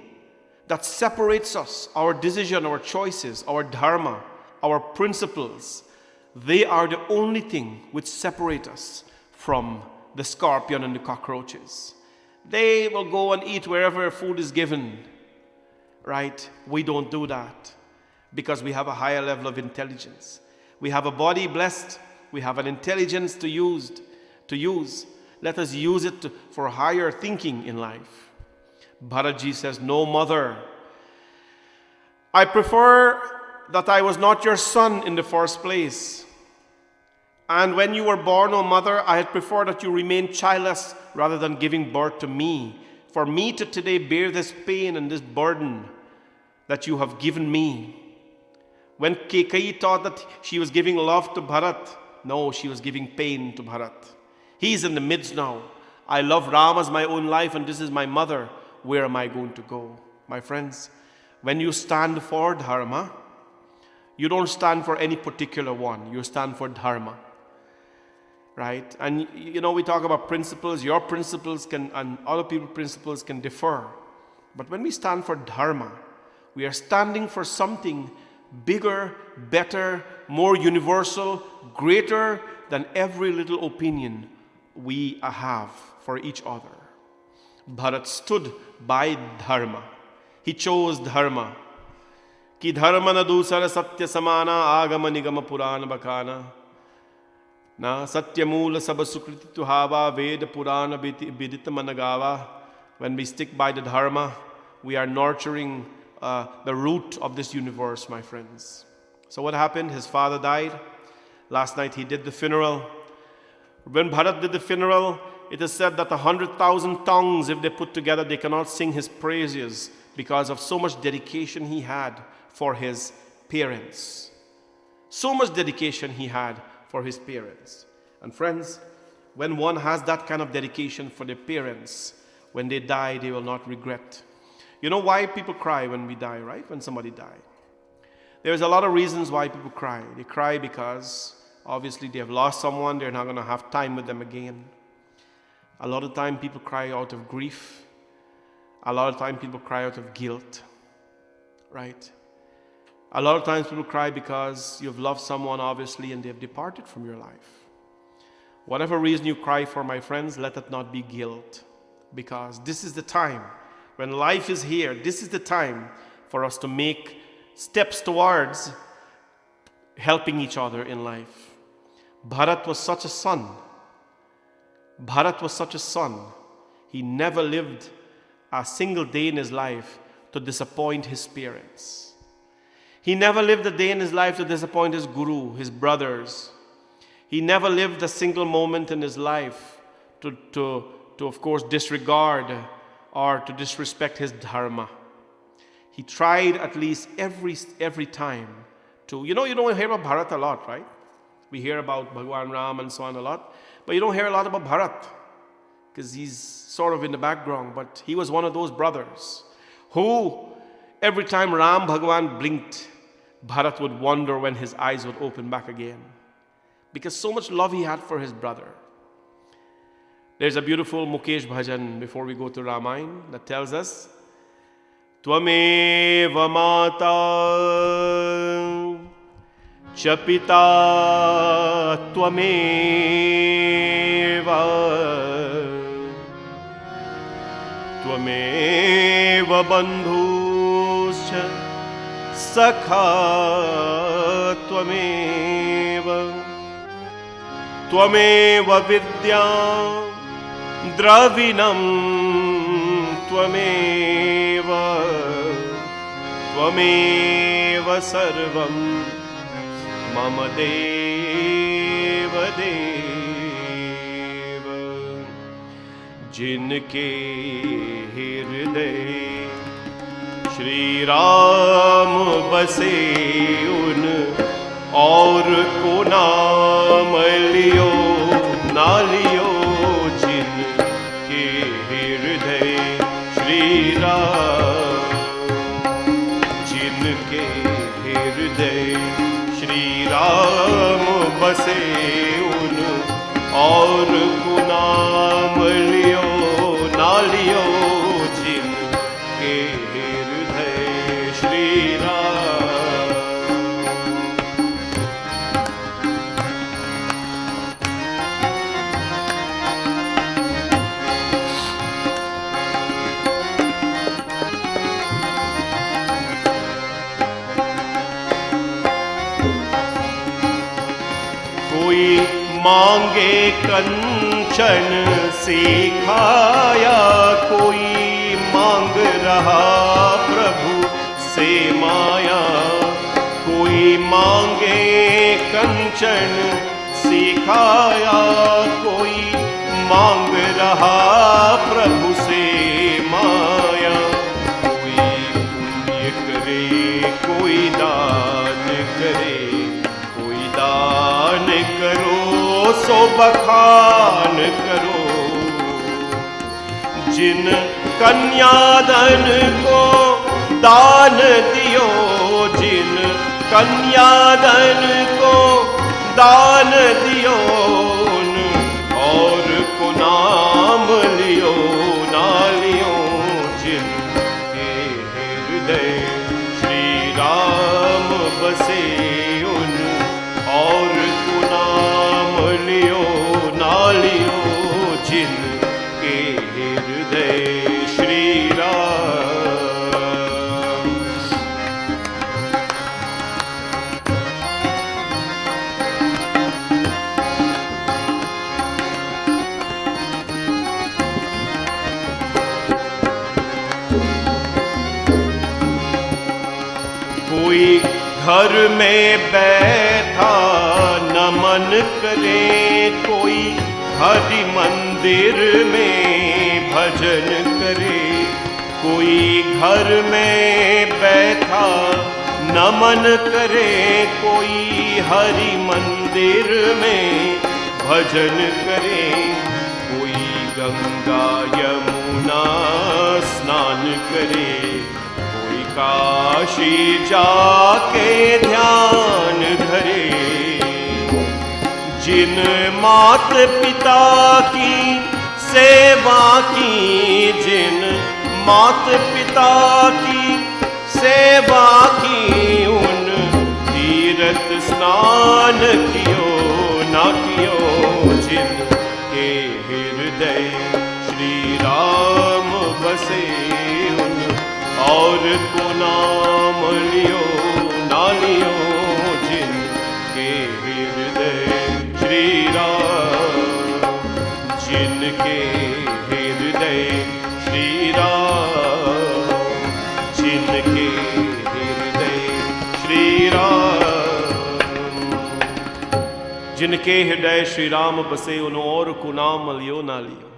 that separates us, our decision, our choices, our dharma, our principles. They are the only thing which separate us from the scorpion and the cockroaches. They will go and eat wherever food is given, right? We don't do that because we have a higher level of intelligence. We have a body blessed. We have an intelligence to use. Let us use it for higher thinking in life. Bharatji says, no, mother. I prefer that I was not your son in the first place. And when you were born, O mother, I had preferred that you remain childless rather than giving birth to me. For me to today bear this pain and this burden that you have given me. When Kekayi thought that she was giving love to Bharat, no, she was giving pain to Bharat. He's in the midst now. I love Ram as my own life and this is my mother. Where am I going to go? My friends, when you stand for dharma, you don't stand for any particular one. You stand for dharma. Right? And we talk about principles. Your principles and other people's principles can differ. But when we stand for dharma, we are standing for something bigger, better, more universal, greater than every little opinion we have for each other. Bharat stood by dharma. He chose dharma. Ki dharma na dusara satya samana agama nigama purana bakana. Na satya mula saba sukriti tuhava veda purana vidita managava. When we stick by the dharma, we are nurturing the root of this universe, my friends. So what happened? His father died. Last night he did the funeral. When Bharat did the funeral, it is said that 100,000 tongues, if they put together, they cannot sing his praises because of so much dedication he had for his parents. So much dedication he had for his parents. And friends, when one has that kind of dedication for their parents, when they die, they will not regret. You know why people cry when we die, right? When somebody dies. There's a lot of reasons why people cry. They cry because obviously they have lost someone, they're not going to have time with them again. A lot of time people cry out of grief. A lot of time people cry out of guilt, right? A lot of times people cry because you've loved someone, obviously, and they've departed from your life. Whatever reason you cry for, my friends, let it not be guilt, because this is the time when life is here. This is the time for us to make steps towards helping each other in life. Bharat was such a son. Bharat was such a son. He never lived a single day in his life to disappoint his parents. He never lived a day in his life to disappoint his guru, his brothers. He never lived a single moment in his life to of course, disregard or to disrespect his dharma. He tried at least every time to, you don't hear about Bharat a lot, right? We hear about Bhagwan Ram and so on a lot, but you don't hear a lot about Bharat because he's sort of in the background. But he was one of those brothers who, every time Ram Bhagwan blinked, Bharat would wonder when his eyes would open back again, because so much love he had for his brother. There's a beautiful Mukesh bhajan before we go to Ramayana that tells us, Tvameva mata cha pita tvameva tvameva bandhuscha sakha tvameva tvameva vidya Dravinam tvameva tvameva sarvam mama deva deva. Jinke hriday Shri Ram base un aur ko naam liyo na liyo. जिनके हृदय श्री राम बसे उन और को नाम लियो ना लियो जिनके हृदय श्री राम। कोई मांगे कंचन सिखाया, कोई मांग रहा प्रभु से माया। कोई मांगे कंचन सिखाया, कोई मांग रहा प्रभु से माया। कोई पुण्य करे कोई दान करे, कोई दान करो सो बखान करो। जिन कन्यादान को दान दियो, जिन कन्यादान को दान दियो, और को नाम लियो ना लियो। जिनके हृदय श्री राम बसे उन, और को नाम लियो ना लियो। जिनके हृदय श्री राम। कोई घर में बैठा नमन करे, कोई हरि मंदिर में भजन करे। कोई घर में बैठा नमन करे, कोई हरि मंदिर में भजन करे। कोई गंगा यमुना स्नान करे, कोई काशी जाके ध्यान धरे। जिन मात पिता की सेवा की, जिन मात पिता की सेवा की, उन तीरथ स्नान कियो ना कियो जिन के हृदय श्री राम बसे उन और को नाम लियो ना लियो जिन के हृदय श्री राम जिनके हृदय श्री राम जिनके हृदय श्री राम जिनके हृदय श्री राम बसे उन और को नाम लियो ना लियो.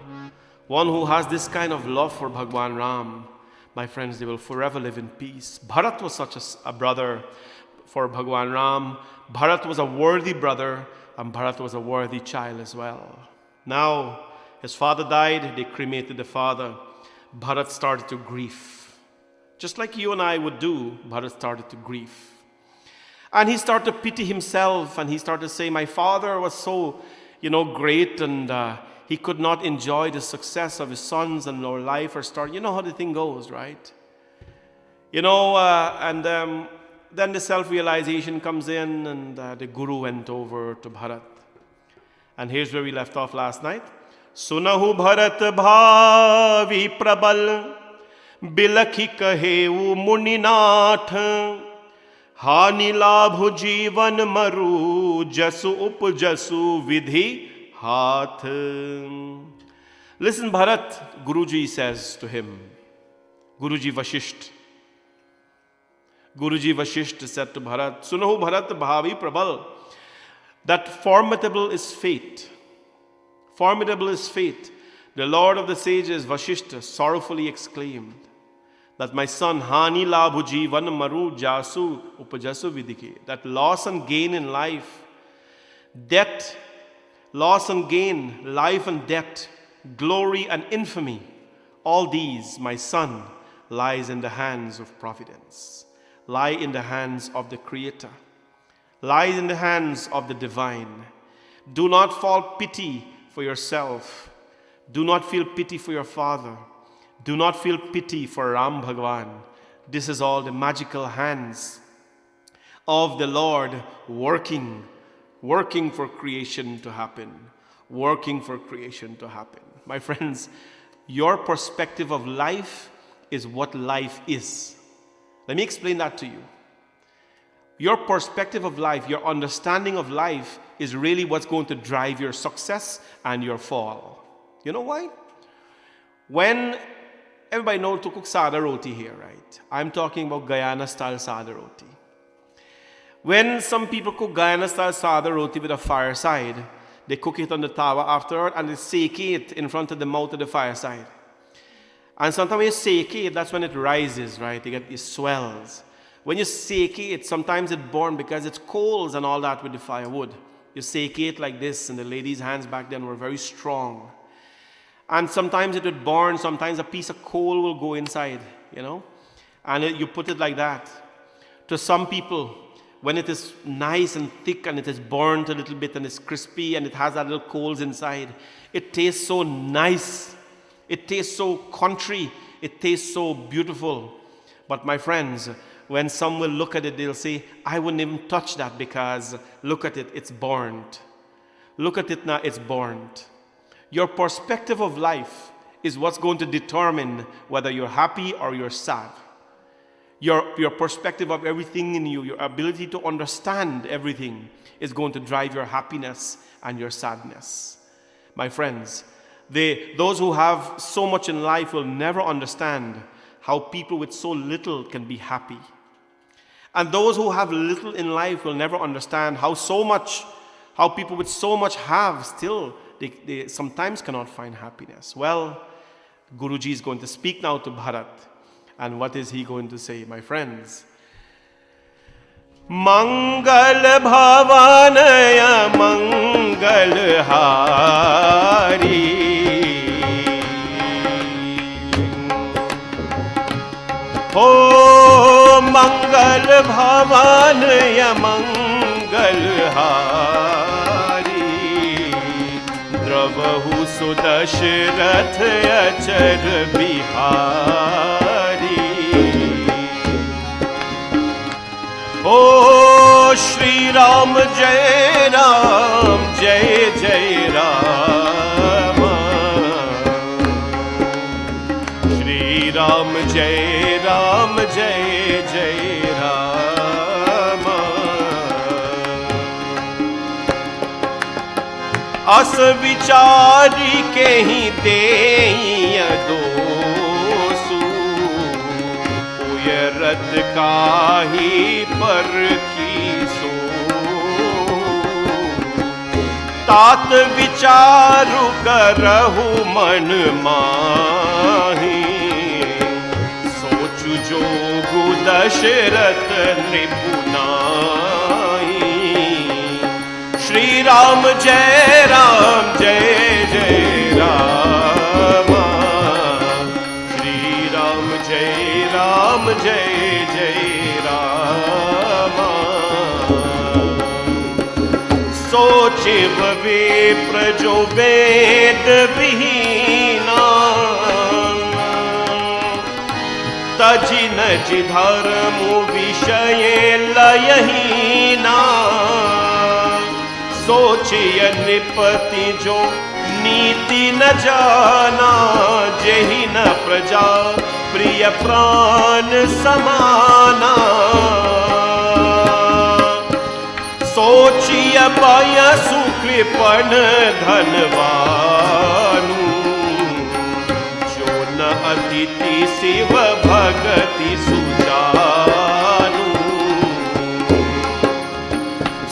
One who has this kind of love for Bhagwan Ram, my friends, they will forever live in peace. Bharat was such a brother for Bhagwan Ram. Bharat was a worthy brother, and Bharat was a worthy child as well. Now, his father died, they cremated the father. Bharat started to grieve. Just like you and I would do, Bharat started to grieve. And he started to pity himself, and he started to say, my father was so, great, and he could not enjoy the success of his sons and our life or start. You know how the thing goes, right? Then the self-realization comes in, and the Guru went over to Bharat. And here's where we left off last night. Sunahu Bharat bhavi prabal bilakhi kahevu muninath hani labhu jeevan maru jasu upjasu vidhi hath. Listen, Bharat, Guruji says to him, Guruji Vashisht said to Bharat, Sunahu Bharat bhavi prabal, that formidable is fate. Formidable is fate. The Lord of the sages, Vashishta, sorrowfully exclaimed that my son, Hani labhu jeevan maru jasu upajasu vidike, that loss and gain in life, death, loss and gain, life and death, glory and infamy, all these, my son, lies in the hands of providence, lie in the hands of the Creator, lies in the hands of the divine. Do not fall pity for yourself. Do not feel pity for your father. Do not feel pity for Ram Bhagwan. This is all the magical hands of the Lord working for creation to happen. Working for creation to happen. My friends, your perspective of life is what life is. Let me explain that to you. Your perspective of life, your understanding of life is really what's going to drive your success and your fall. You know why? When everybody knows to cook sada roti here, right? I'm talking about Guyana style sada roti. When some people cook Guyana style sada roti with a fireside, they cook it on the tawa afterward and they seke it in front of the mouth of the fireside. And sometimes when you seke it, that's when it rises, right? You get these swells. When you seke it, sometimes it burns because it's coals and all that with the firewood. You seke it like this, and the ladies' hands back then were very strong. And sometimes it would burn, sometimes a piece of coal will go inside, and you put it like that. To some people, when it is nice and thick and it is burnt a little bit and it's crispy and it has that little coals inside, it tastes so nice. It tastes so country. It tastes so beautiful. But my friends, when some will look at it, they'll say, I wouldn't even touch that because look at it, it's burnt. Look at it now, it's burnt. Your perspective of life is what's going to determine whether you're happy or you're sad. Your perspective of everything in you, your ability to understand everything is going to drive your happiness and your sadness. My friends, those who have so much in life will never understand how people with so little can be happy. And those who have little in life will never understand how people with so much have still, they sometimes cannot find happiness. Well, Guruji is going to speak now to Bharat. And what is he going to say, my friends? Mangal bhavanaya mangal hari. Oh, mangal bhavanaya mangal hari. Dravahu sudashrath achar bihari. Oh, Shri Ram जय राम जय जय राम। श्री राम जय राम जय जय राम। अस विचारी के ही देय दोसु, उयरत काही पर की सो। तात विचारु करहु मन माही, सोचु जोगु दशरथ नृपुनाई। श्री राम जय राम जय जय राम। श्री राम जय जय राम। सोचिव विप्र जो वेद विहीना, तजि नजि धर्म विषय लयहीना। सोचिय नृपति जो नीति न जाना, जेहि न प्रजा प्रिय प्राण समाना। सोचिय पयसु कृपण धनवानु, जो न अतिथि शिव भगति सुजानु।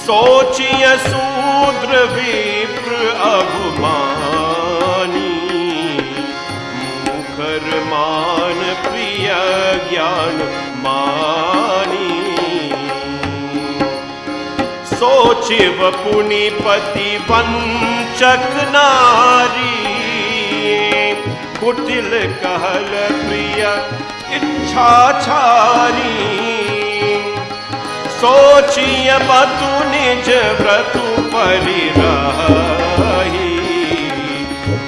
सोचिय शूद्र विप्र अभिमानी, मुखर मान प्रिय ज्ञान मानी। सोचिव पुनिपति वंचक नारी, कुटिल कहल प्रिय इच्छाचारी। सोचिय बतु निज व्रतु परिराही,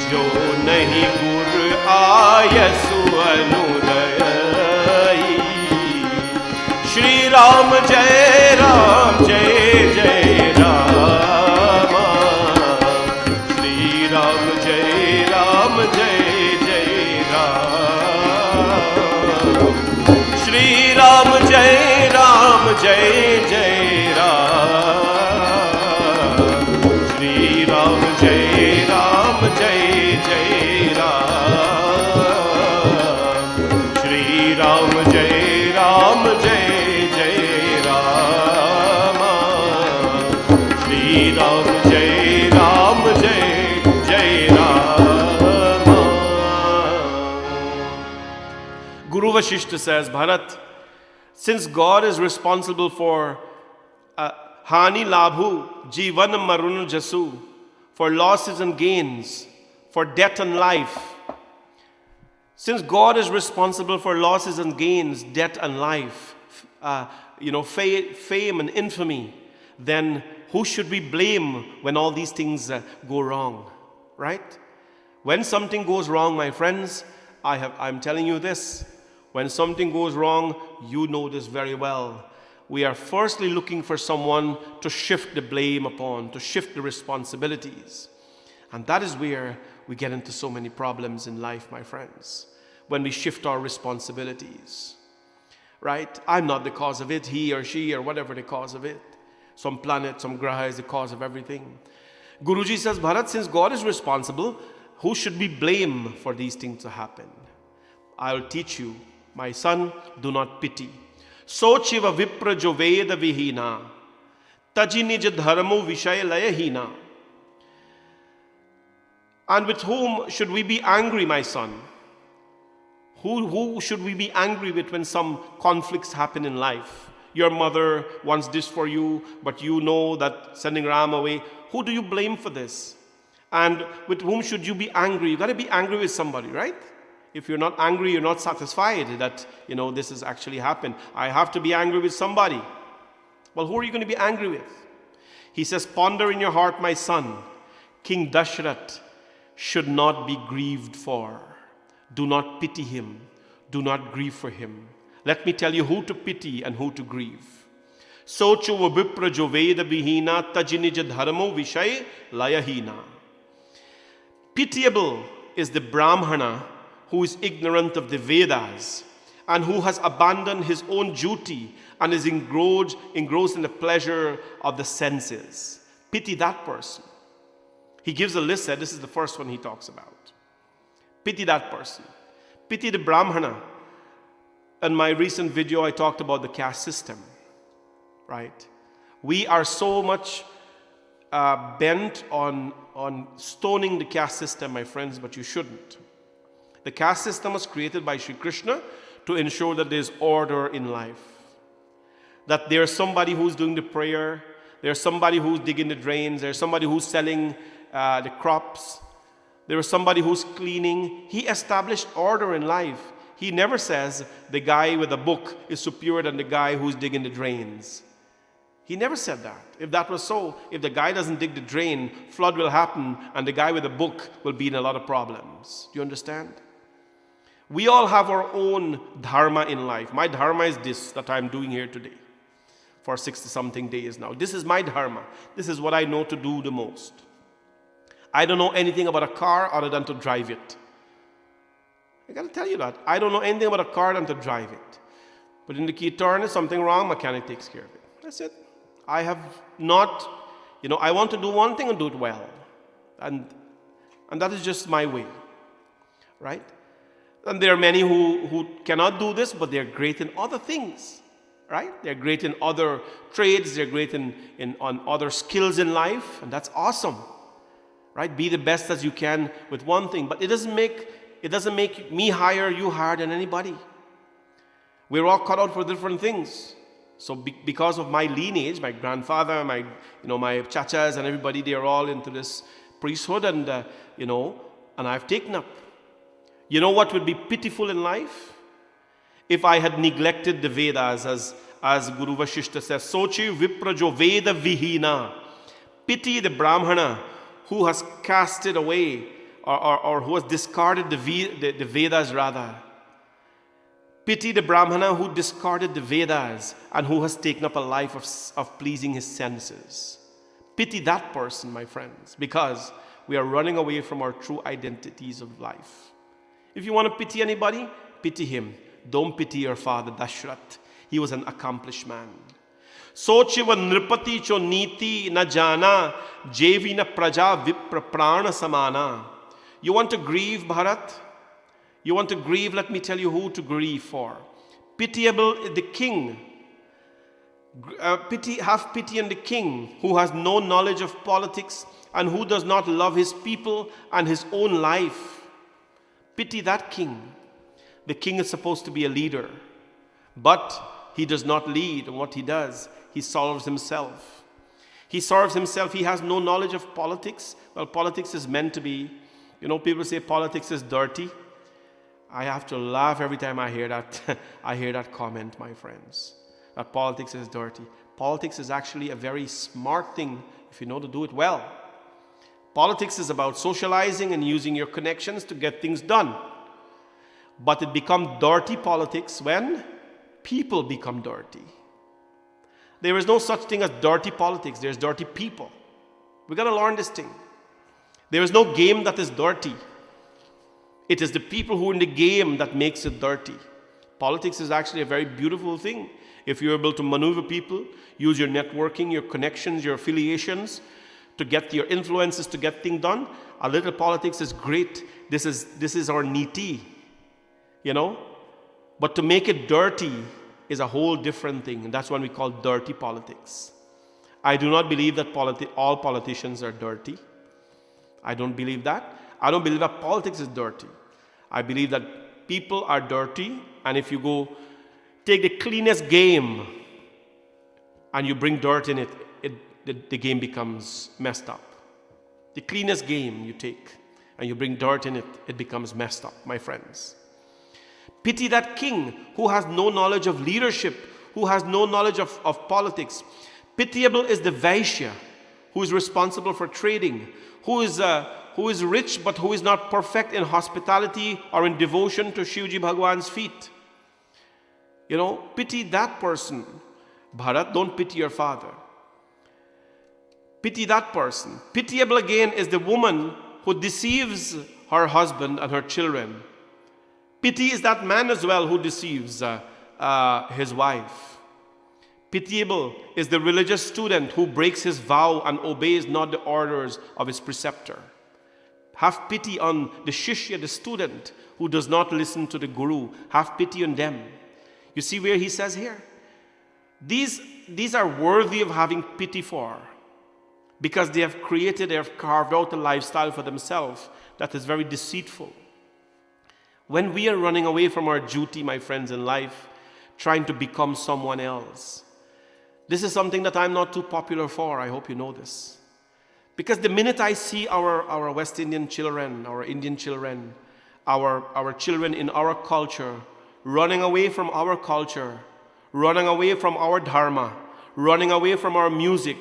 जो नहीं गुर आयसु अनुदयी। श्री राम जय जय राम। श्री राम जय जय राम। श्री राम जय जय राम। श्री राम जय जय राम। श्री राम जय जय राम। श्री राम जय जय Ram. Guru Vasishta says, Bharat, since God is responsible for Hani Labhu, Jivan Marun Jasu, for losses and gains, for death and life, since God is responsible for losses and gains, death and life, fame and infamy, then who should we blame when all these things go wrong, right? When something goes wrong, my friends, I'm telling you this, when something goes wrong, you know this very well. We are firstly looking for someone to shift the blame upon, to shift the responsibilities. And that is where we get into so many problems in life, my friends, when we shift our responsibilities, right? I'm not the cause of it, he or she or whatever the cause of it. Some planet, some graha is the cause of everything. Guruji says, Bharat, since God is responsible, who should we blame for these things to happen? I will teach you, my son, do not pity. Sochiva vipra jo veda vihina, taji nij dharmo vishay layahina. And with whom should we be angry, my son? Who should we be angry with when some conflicts happen in life? Your mother wants this for you, but you know that sending Ram away. Who do you blame for this? And with whom should you be angry? You got to be angry with somebody, right? If you're not angry, you're not satisfied that, this has actually happened. I have to be angry with somebody. Well, who are you going to be angry with? He says, ponder in your heart, my son, King Dashrath should not be grieved for. Do not pity him. Do not grieve for him. Let me tell you who to pity and who to grieve. Sochu vipra jo veda vihina tajinij dharmo vishay layahina. Pitiable is the Brahmana who is ignorant of the Vedas and who has abandoned his own duty and is engrossed in the pleasure of the senses. Pity that person. He gives a list, this is the first one he talks about. Pity that person. Pity the Brahmana. In my recent video, I talked about the caste system, right? We are so much bent on stoning the caste system, my friends, but you shouldn't. The caste system was created by Sri Krishna to ensure that there's order in life. That there's somebody who's doing the prayer, there's somebody who's digging the drains, there's somebody who's selling the crops, there is somebody who's cleaning. He established order in life. He never says the guy with a book is superior than the guy who's digging the drains. He never said that. If that was so, if the guy doesn't dig the drain, flood will happen and the guy with the book will be in a lot of problems. Do you understand? We all have our own dharma in life. My dharma is this that I'm doing here today for 60-something days now. This is my dharma. This is what I know to do the most. I don't know anything about a car other than to drive it. I got to tell you that. I don't know anything about a car than to drive it. But in the key turn, is something wrong, mechanic takes care of it. That's it. I have not, I want to do one thing and do it well. And that is just my way. Right? And there are many who cannot do this, but they're great in other things. Right? They're great in other trades. They're great on other skills in life. And that's awesome. Right? Be the best as you can with one thing. But it doesn't make me higher, you higher than anybody. We're all cut out for different things. So because of my lineage, my grandfather, my chachas and everybody, they're all into this priesthood and I've taken up. You know what would be pitiful in life? If I had neglected the Vedas, as Guru Vashishta says, Sochi viprajo veda vihina. Pity the Brahmana who has casted away or who has discarded the Vedas rather. Pity the Brahmana who discarded the Vedas and who has taken up a life of pleasing his senses. Pity that person, my friends, because we are running away from our true identities of life. If you want to pity anybody, pity him. Don't pity your father, Dashrath. He was an accomplished man. Sochiva nripati cho niti na jana, jevi na praja vipra prana samana. You want to grieve, Bharat? You want to grieve? Let me tell you who to grieve for. Pitiable is the king. Have pity on the king who has no knowledge of politics and who does not love his people and his own life. Pity that king. The king is supposed to be a leader, but he does not lead. And what he does, he solves himself. He serves himself. He has no knowledge of politics. Well, politics is meant to be, people say politics is dirty. I have to laugh every time I hear that. I hear that comment, my friends, that politics is dirty. Politics is actually a very smart thing if you know to do it well. Politics is about socializing and using your connections to get things done. But it becomes dirty politics when people become dirty. There is no such thing as dirty politics. There's dirty people. We've got to learn this thing. There is no game that is dirty. It is the people who are in the game that makes it dirty. Politics is actually a very beautiful thing. If you're able to maneuver people, use your networking, your connections, your affiliations to get your influences to get things done, a little politics is great. This is our niti, But to make it dirty is a whole different thing. And that's what we call dirty politics. I do not believe that all politicians are dirty. I don't believe that. I don't believe that politics is dirty. I believe that people are dirty, and if you go take the cleanest game and you bring dirt in it, the game becomes messed up. The cleanest game you take and you bring dirt in it, it becomes messed up, my friends. Pity that king who has no knowledge of leadership, who has no knowledge of politics. Pitiable is the Vaishya who is responsible for trading, who is rich but who is not perfect in hospitality or in devotion to Shivji Bhagwan's feet. Pity that person. Bharat, don't pity your father. Pity that person. Pitiable again is the woman who deceives her husband and her children. Pity is that man as well who deceives his wife. Pitiable is the religious student who breaks his vow and obeys not the orders of his preceptor. Have pity on the shishya, the student, who does not listen to the guru. Have pity on them. You see where he says here? These are worthy of having pity for, because they have carved out a lifestyle for themselves that is very deceitful. When we are running away from our duty, my friends, in life, trying to become someone else, this is something that I'm not too popular for. I hope you know this. Because the minute I see our West Indian children, our Indian children, our children in our culture, running away from our culture, running away from our dharma, running away from our music,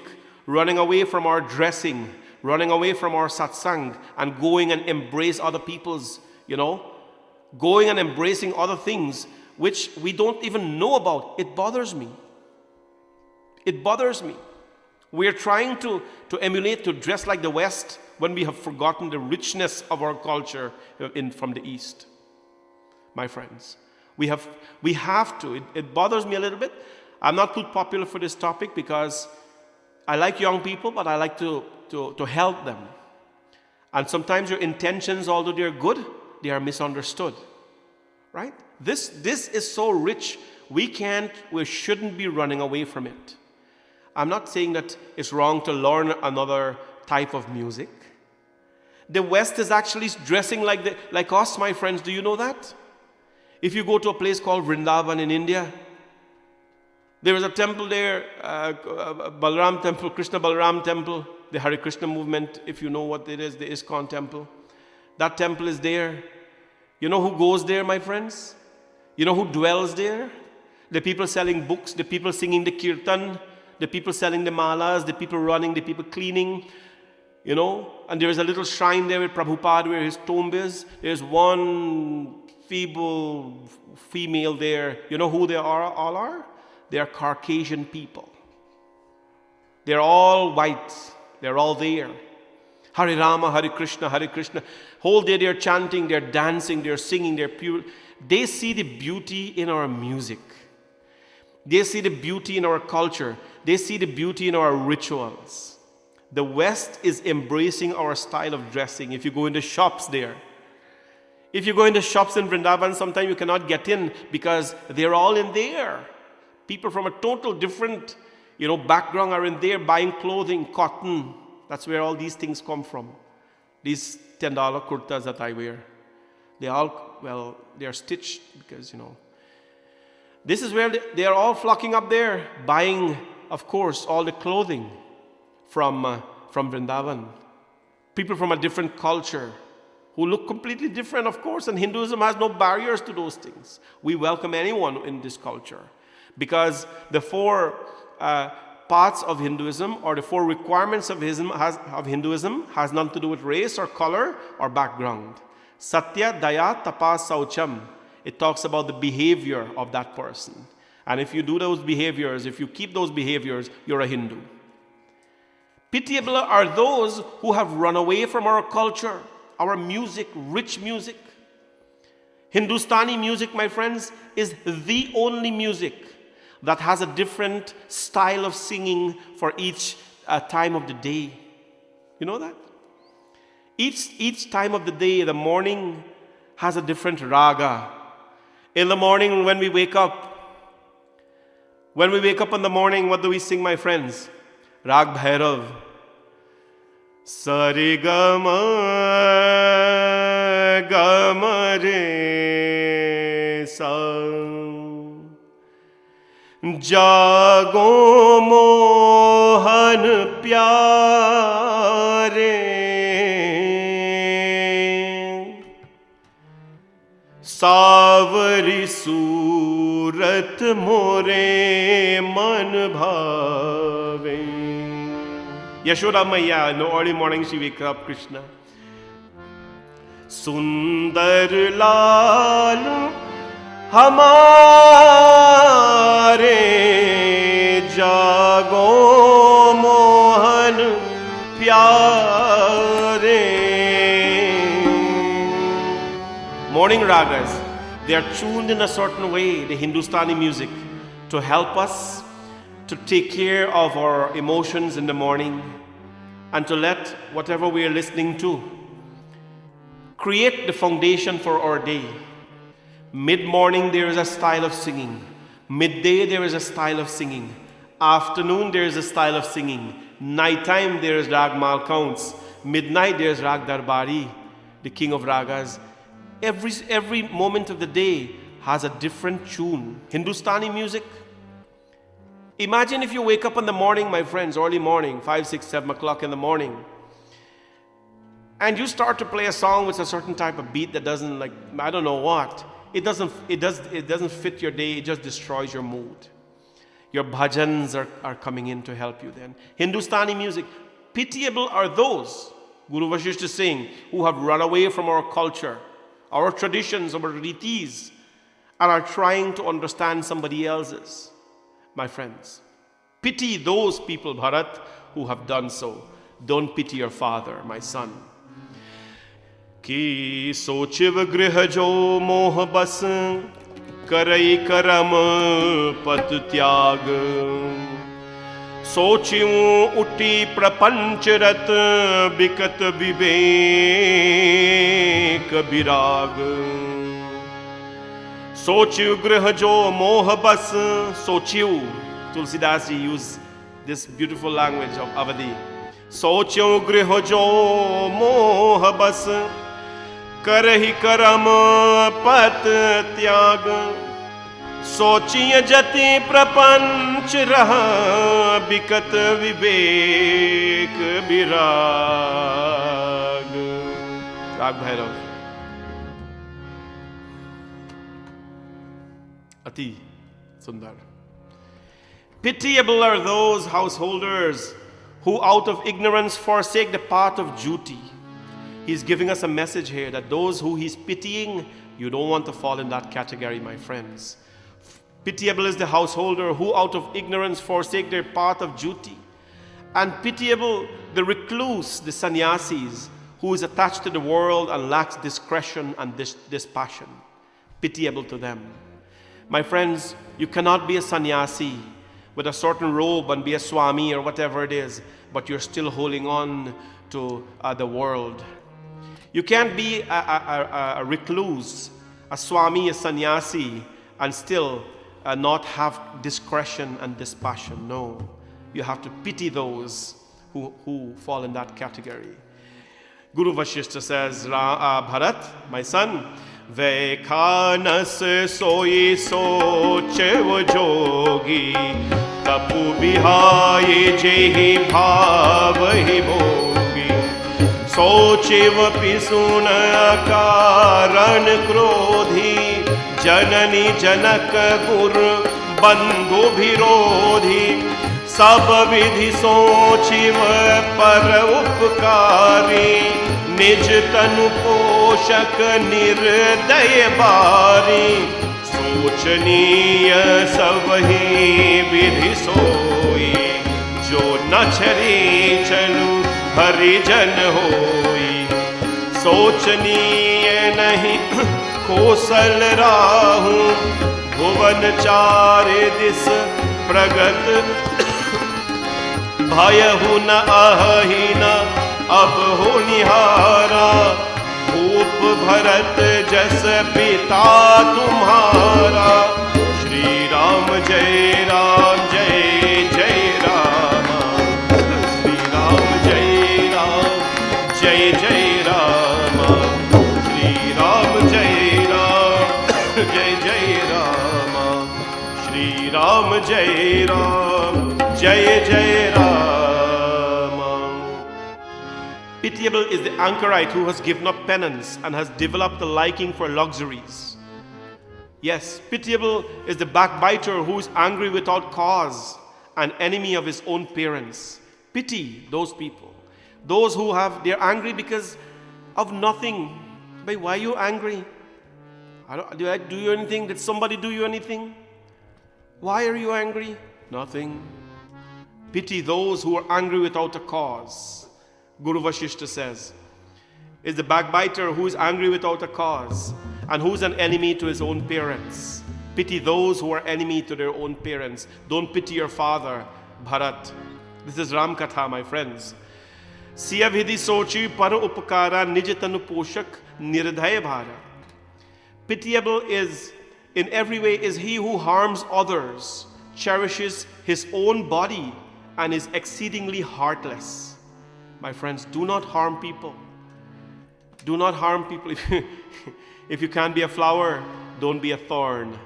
running away from our dressing, running away from our satsang, and going and embrace other people's, going and embracing other things which we don't even know about, it bothers me. It bothers me. We're trying to emulate, to dress like the West, when we have forgotten the richness of our culture from the East. My friends, we have to. It bothers me a little bit. I'm not too popular for this topic because I like young people, but I like to help them. And sometimes your intentions, although they're good, they are misunderstood. Right? This is so rich. We shouldn't be running away from it. I'm not saying that it's wrong to learn another type of music. The West is actually dressing like us, my friends. Do you know that? If you go to a place called Vrindavan in India, there is a temple there, Balaram temple, Krishna Balaram temple, the Hare Krishna movement, if you know what it is, the ISKCON temple. That temple is there. You know who goes there, my friends? You know who dwells there? The people selling books, the people singing the kirtan, the people selling the malas, the people running, the people cleaning, and there is a little shrine there with Prabhupada where his tomb is. There's one feeble female there. You know who they all are? They are Caucasian people. They're all white. They're all there. Hare Rama, Hare Krishna, Hare Krishna. Whole day they're chanting, they're dancing, they're singing, they're pure. They see the beauty in our music. They see the beauty in our culture. They see the beauty in our rituals. The West is embracing our style of dressing. If you go into shops there, if you go into shops in Vrindavan, sometimes you cannot get in because they're all in there. People from a total different, background are in there buying clothing, cotton. That's where all these things come from. These $10 kurtas that I wear. They are stitched because, This is where they are all flocking up there, buying, of course, all the clothing from Vrindavan. People from a different culture who look completely different, of course, and Hinduism has no barriers to those things. We welcome anyone in this culture because the four parts of Hinduism, or the four requirements of Hinduism has nothing to do with race or color or background. Satya, Daya, Tapa, Saucham. It talks about the behavior of that person. And if you do those behaviors, if you keep those behaviors, you're a Hindu. Pitiable are those who have run away from our culture, our music, rich music. Hindustani music, my friends, is the only music that has a different style of singing for each time of the day. You know that? Each time of the day, the morning has a different raga. In the morning when we wake up in the morning, what do we sing, my friends? Rag Bhairav. Sarigama Gamare Sa Jago Mohan Pyare Savari Surat More Man Bhave. Yashoda Maya, in the early morning she wakes up, Krishna. Sundar Lal Hamare ragas, they are tuned in a certain way, the Hindustani music, to help us to take care of our emotions in the morning and to let whatever we are listening to create the foundation for our day. Mid-morning there is a style of singing. Midday there is a style of singing. Afternoon there is a style of singing. Nighttime there is rag malcounts. Midnight there is rag darbari, the king of ragas. Every moment of the day has a different tune. Hindustani music. Imagine if you wake up in the morning, my friends, early morning, 5, 6, 7 o'clock in the morning, and you start to play a song with a certain type of beat that doesn't, like, I don't know what. It doesn't fit your day. It just destroys your mood. Your bhajans are coming in to help you then. Hindustani music. Pitiable are those, Guru Vasishtha is saying, who have run away from our culture, our traditions, our ritis, and are trying to understand somebody else's. My friends, pity those people, Bharat, who have done so. Don't pity your father, my son. Ki sochiv griha jo moh bas karai karam pat tyag sochiu utti prapanch rat bikat vivek virag sochiu griha jo moh bas sochiu. Tulsidas ji used this beautiful language of Avadi. Sochiu griha jo moh bas करहि करम पत त्याग सोचिय जति प्रपंच रहा बिकत विवेक विराग. राग Bhairav. Ati Sundar. Pitiable are those householders who out of ignorance forsake the path of duty. He's giving us a message here that those who he's pitying, you don't want to fall in that category, my friends. Pitiable is the householder who out of ignorance forsake their path of duty. And pitiable the recluse, the sannyasis, who is attached to the world and lacks discretion and dispassion. Pitiable to them. My friends, you cannot be a sannyasi with a certain robe and be a swami or whatever it is, but you're still holding on to the world. You can't be a recluse, a swami, a sannyasi, and still not have discretion and dispassion. No, you have to pity those who fall in that category. Guru Vasishtha says, Bharat, my son, Vekhanas soi sochev jogi tapu bihaye jehi bhavahi bhogi सोचिव पिसुन कारण क्रोधी जननी जनक गुर बंधु विरोधी सब विधि सोचिव पर उपकारी निज तनु पोषक निर्दय बारी सोचनीय सबही विधि सोई जो न छरी चलू हरिजन होई सोचनीय नहीं कौशल राहु भुवन चारे दिस प्रगत भयहु न अहि न अब हो निहारा भूप भरत जस पिता तुम्हारा श्री राम जय जय जय राम श्री राम जय जय राम श्री राम जय जय राम श्री राम जय जय Ram. Pitiable is the anchorite who has given up penance and has developed a liking for luxuries. Yes, pitiable is the backbiter who is angry without cause, an enemy of his own parents. Pity those people. Those who they're angry because of nothing. But why are you angry? Did I do you anything? Did somebody do you anything? Why are you angry? Nothing. Pity those who are angry without a cause. Guru Vasishtha says, is the backbiter who is angry without a cause, and who's an enemy to his own parents. Pity those who are enemy to their own parents. Don't pity your father, Bharat. This is Ram Katha, my friends. Siya vidhi sochi par upakara nij tanu poshak nirdhay bhara. Pitiable is, in every way, is he who harms others, cherishes his own body, and is exceedingly heartless. My friends, do not harm people. Do not harm people. If you can't be a flower, don't be a thorn.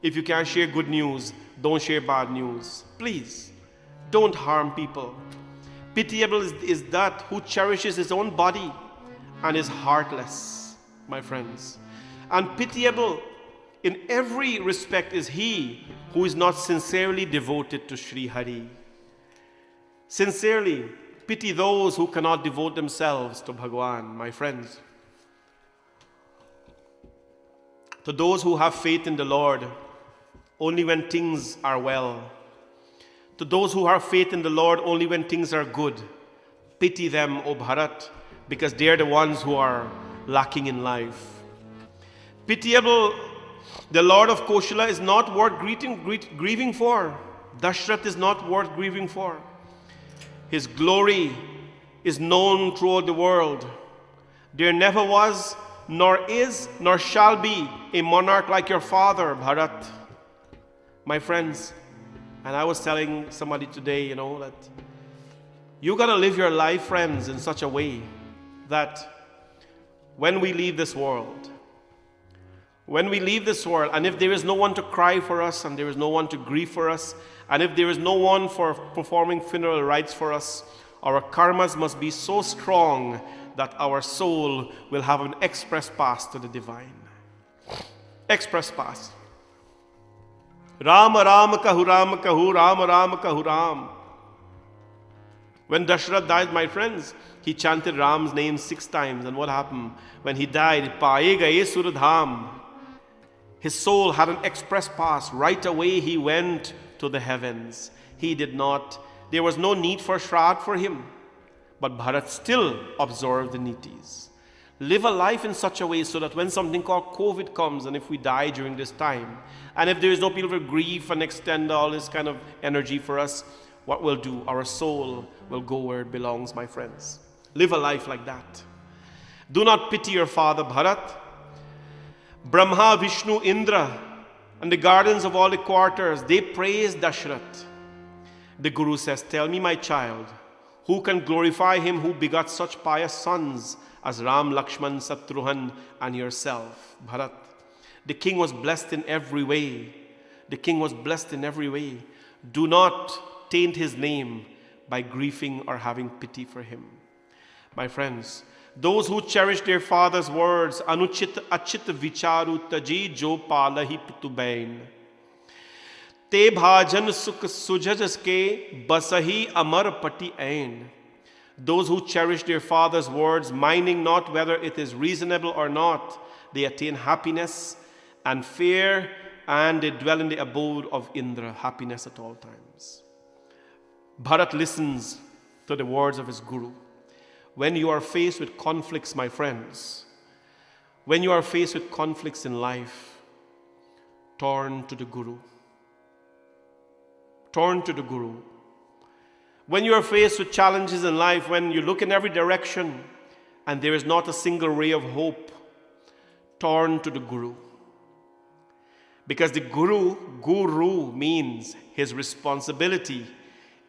If you can't share good news, don't share bad news. Please, don't harm people. Pitiable is that who cherishes his own body and is heartless, my friends. And pitiable in every respect is he who is not sincerely devoted to Sri Hari. Sincerely, pity those who cannot devote themselves to Bhagwan, my friends. To those who have faith in the Lord only when things are well. To those who have faith in the Lord only when things are good. Pity them, O Bharat, because they are the ones who are lacking in life. Pitiable, the Lord of Koshala is not worth grieving for. Dashrath is not worth grieving for. His glory is known throughout the world. There never was, nor is, nor shall be a monarch like your father, Bharat. My friends, and I was telling somebody today, that you got to live your life, friends, in such a way that when we leave this world, and if there is no one to cry for us, and there is no one to grieve for us, and if there is no one for performing funeral rites for us, our karmas must be so strong that our soul will have an express pass to the divine. Express pass. Ram Ram kahu Ram kahu, Ram Ram kahu Ram. When Dashrath died, my friends, he chanted Ram's name 6 times. And what happened? When he died, Paaye gaye Suradham. His soul had an express pass. Right away he went to the heavens. There was no need for Shraddh for him. But Bharat still observed the nitis. Live a life in such a way so that when something called COVID comes, and if we die during this time, and if there is no people for grief and extend all this kind of energy for us, what we'll do? Our soul will go where it belongs, my friends. Live a life like that. Do not pity your father, Bharat. Brahma, Vishnu, Indra, and the guardians of all the quarters, they praise Dashrath. The Guru says, tell me, my child, who can glorify him who begot such pious sons as Ram, Lakshman, Satrughan, and yourself, Bharat? The king was blessed in every way. The king was blessed in every way. Do not taint his name by grieving or having pity for him. My friends, those who cherish their father's words, anuchit achit vicharu taji jo palahi pitubain. Te bhajan sukh sujajas ke basahi amar pati ain. Those who cherish their father's words, minding not whether it is reasonable or not, they attain happiness and fear, and they dwell in the abode of Indra, happiness at all times. Bharat listens to the words of his Guru. When you are faced with conflicts, my friends, when you are faced with conflicts in life, turn to the Guru. Turn to the Guru. When you are faced with challenges in life, when you look in every direction and there is not a single ray of hope, turn to the Guru. Because the Guru means his responsibility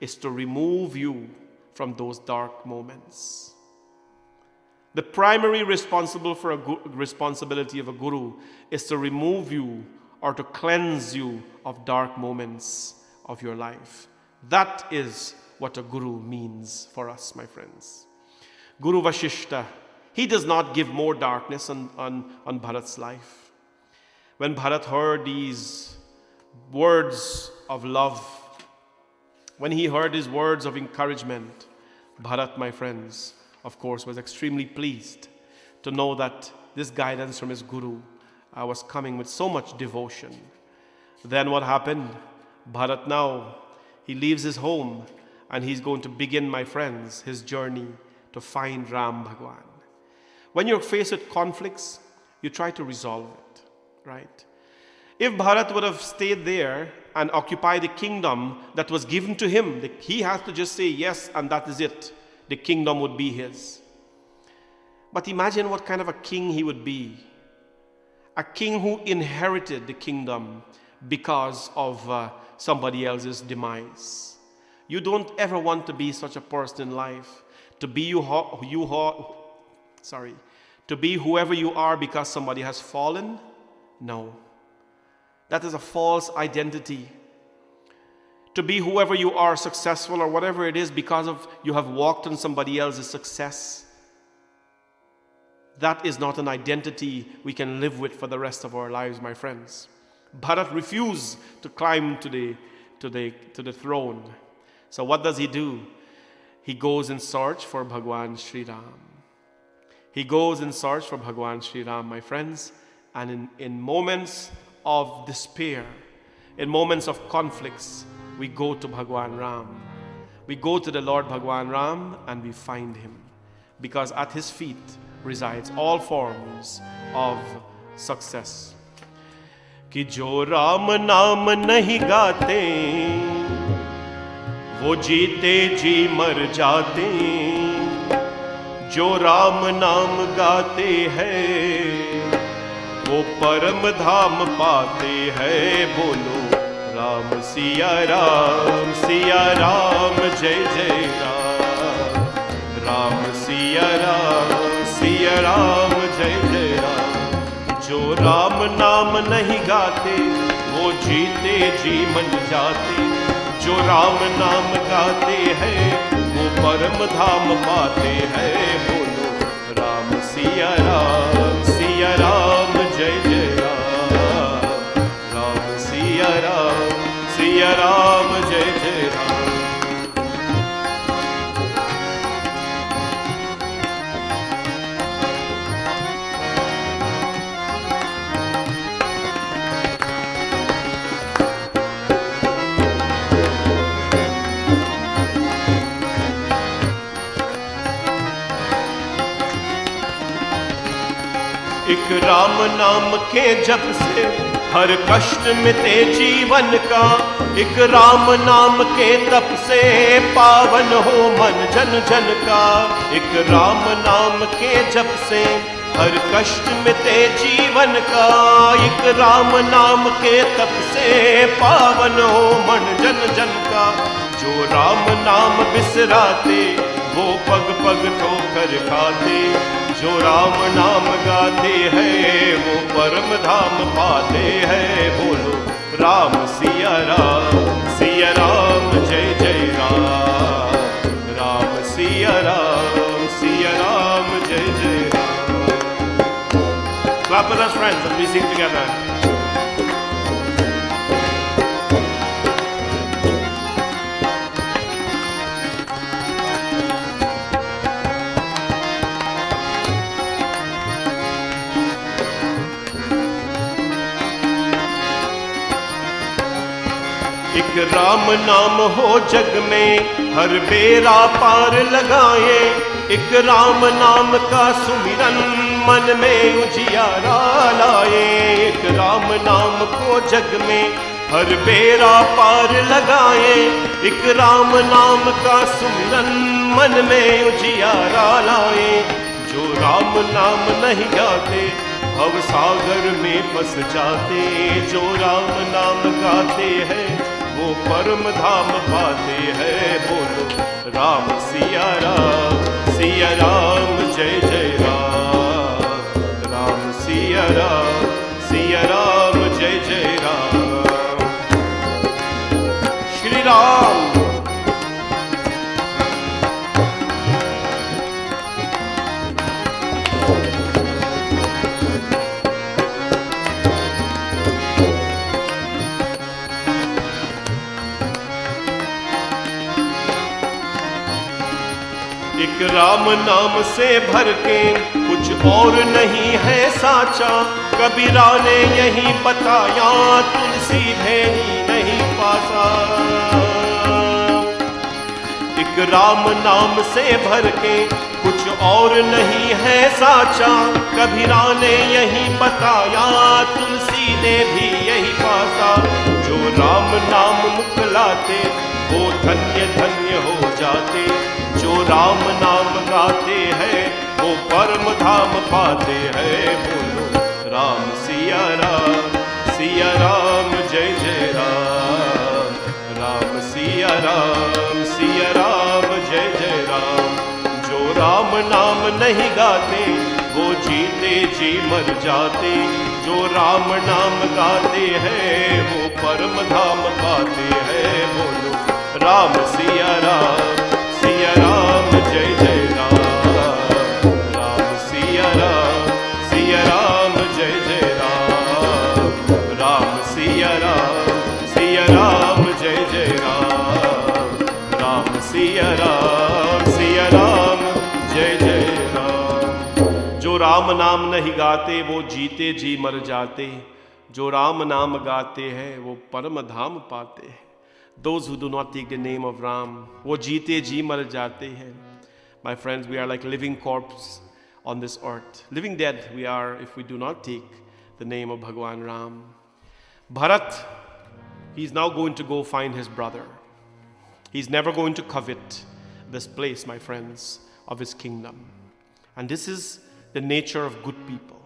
is to remove you from those dark moments. The primary responsibility of a Guru is to remove you or to cleanse you of dark moments of your life. That is what a Guru means for us, my friends. Guru Vashishta, he does not give more darkness on Bharat's life. When Bharat heard these words of love, when he heard his words of encouragement, Bharat, my friends, of course, was extremely pleased to know that this guidance from his Guru was coming with so much devotion. Then what happened? Bharat now, he leaves his home and he's going to begin, my friends, his journey to find Ram Bhagwan. When you're faced with conflicts, You try to resolve it, right? If Bharat would have stayed there and occupied the kingdom that was given to him, he has to just say yes and that is it. The kingdom would be his. But imagine what kind of a king he would be. A king who inherited the kingdom because of somebody else's demise. You don't ever want to be such a person in life. To be to be whoever you are because somebody has fallen? No. That is a false identity. To be whoever you are, successful or whatever it is because of you have walked on somebody else's success. That is not an identity we can live with for the rest of our lives, my friends. Bharat refused to climb to the throne. So what does he do? He goes in search for Bhagwan Sri Ram. He goes in search for Bhagwan Sri Ram, my friends, and in moments of despair, in moments of conflicts, we go to Bhagwan Ram. We go to the Lord Bhagwan Ram and we find him, because at his feet resides all forms of success. कि जो राम नाम नहीं गाते वो जीते जी मर जाते, जो राम नाम गाते हैं वो परम धाम पाते हैं। बोलो राम सिया राम जय जय राम, राम सिया राम जय जय राम। जो राम नाम नहीं गाते वो जीते जी मर जाते, जो राम नाम गाते हैं वो परम धाम पाते हैं। बोलो राम सिया राम जय जय राम, राम सिया राम जय जय राम। एक राम नाम के जप से हर कष्ट मिटे जीवन का, एक राम नाम के तप से पावन हो मन जन जन का। एक राम नाम के जप से हर कष्ट मिटे जीवन का, एक राम नाम के तप से पावन हो मन जन जन का। जो राम नाम बिसराते वो पग पग ठोकर खाते, जो राम नाम गाते हैं वो परम धाम पाते हैं। बोलो राम सिया राम जय जय राम, राम सिया राम जय जय Ram. Clap with us, friends, as we sing together. एक राम नाम हो जग में हर बेरा पार लगाए, एक राम नाम का सुमिरन मन में उजियारा लाए। एक राम नाम को जग में हर बेरा पार लगाए, एक राम नाम का सुमिरन मन में उजियारा लाए। जो राम नाम नहीं गाते भव सागर में फंस जाते, जो राम नाम गाते हैं वो परम धाम पाते हैं। बोलो राम सिया राम जय जय राम, राम सिया राम जय जय राम। श्री राम एक राम नाम से भर के कुछ और नहीं है साचा, कबीरा ने यही बताया तुलसी भेही नहीं पासा। एक राम नाम से भर के कुछ और नहीं है साचा, कबीरा ने यही बताया, तुलसी ने भी यही पासा। जो राम नाम मुख लाते वो धन्य धन्य हो जाते, जो राम नाम गाते हैं वो परम धाम पाते हैं। बोलो राम सिया राम, सिया राम जय जय राम, राम सिया राम, सिया राम जय जय राम। जो राम नाम नहीं गाते वो जीते जी मर जाते, जो राम नाम गाते हैं वो परम धाम पाते हैं। बोलो राम सिया राम, सिया राम जय जय राम, राम सिया राम, सिया राम जय जय राम, राम सिया राम, सिया राम जय जय राम, राम सिया राम, सिया राम जय जय राम। जो राम नाम नहीं गाते वो जीते जी मर जाते, जो राम नाम गाते हैं वो परम धाम पाते हैं। Those who do not take the name of Ram, वो जीते जी मर जाते हैं। My friends, we are like living corpse on this earth. Living dead we are if we do not take the name of Bhagwan Ram. Bharat, he's now going to go find his brother. He's never going to covet this place, my friends, of his kingdom. And this is the nature of good people.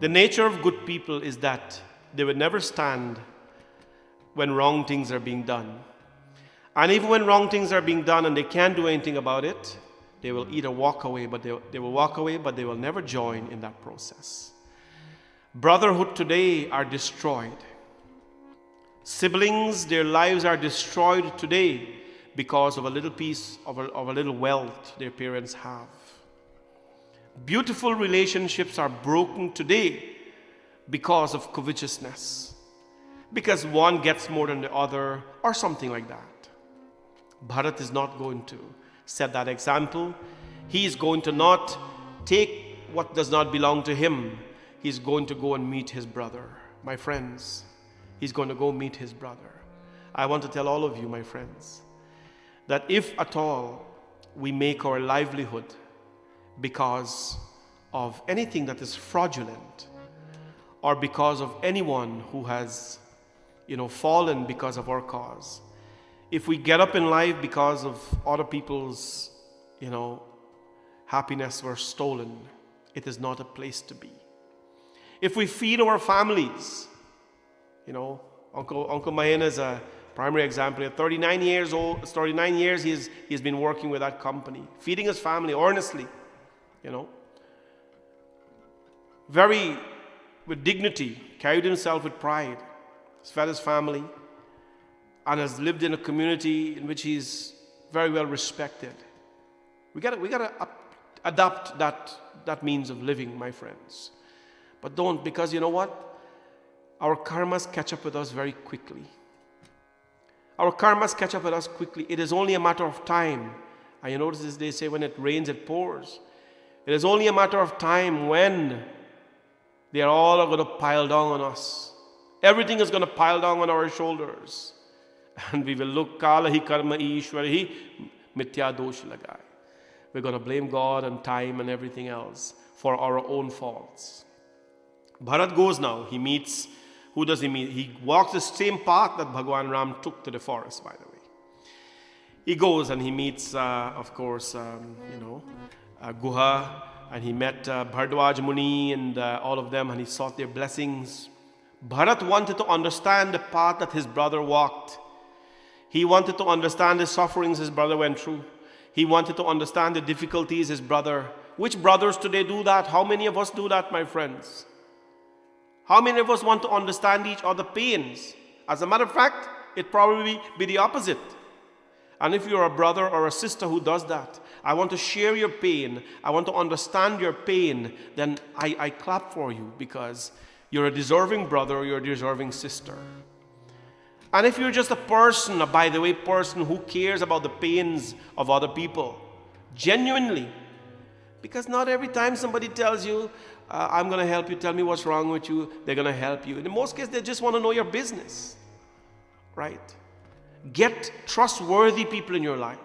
The nature of good people is that they will never stand when wrong things are being done. And even when wrong things are being done and they can't do anything about it, they will either walk away, but they will walk away, but they will never join in that process. Brotherhood today are destroyed. Siblings, their lives are destroyed today because of a little piece of a little wealth their parents have. Beautiful relationships are broken today because of covetousness, because one gets more than the other or something like that. Bharat is not going to set that example. He is going to not take what does not belong to him. He's going to go and meet his brother. My friends, he's going to go meet his brother. I want to tell all of you, my friends, that if at all we make our livelihood because of anything that is fraudulent, or because of anyone who has fallen because of our cause. If we get up in life because of other people's, happiness were stolen, it is not a place to be. If we feed our families, Uncle Mahena is a primary example. At 39 years old, 39 years he's been working with that company, feeding his family earnestly, very with dignity, carried himself with pride. He's fed his family and has lived in a community in which he's very well respected. We gotta adopt that means of living, my friends. But don't, because you know what? Our karmas catch up with us very quickly. Our karmas catch up with us quickly. It is only a matter of time. And you notice this, they say when it rains, it pours. It is only a matter of time when they are all going to pile down on us. Everything is going to pile down on our shoulders. And we will look, kala hi karma ishwar hi mithya dosh lagai. We're going to blame God and time and everything else for our own faults. Bharat goes now. He meets, who does he meet? He walks the same path that Bhagwan Ram took to the forest, by the way. He goes and he meets, of course, Guha, and he met Bhardwaj Muni and all of them, and he sought their blessings. Bharat wanted to understand the path that his brother walked. He wanted to understand the sufferings his brother went through. He wanted to understand the difficulties his brother. Which brothers today do that? How many of us do that, my friends? How many of us want to understand each other's pains? As a matter of fact, it probably be the opposite. And if you're a brother or a sister who does that, I want to share your pain, I want to understand your pain, then I clap for you, because you're a deserving brother or you're a deserving sister. And if you're just a person, a by the way person who cares about the pains of other people, genuinely, because not every time somebody tells you, I'm going to help you, tell me what's wrong with you, they're going to help you. In most cases, they just want to know your business, right? Get trustworthy people in your life,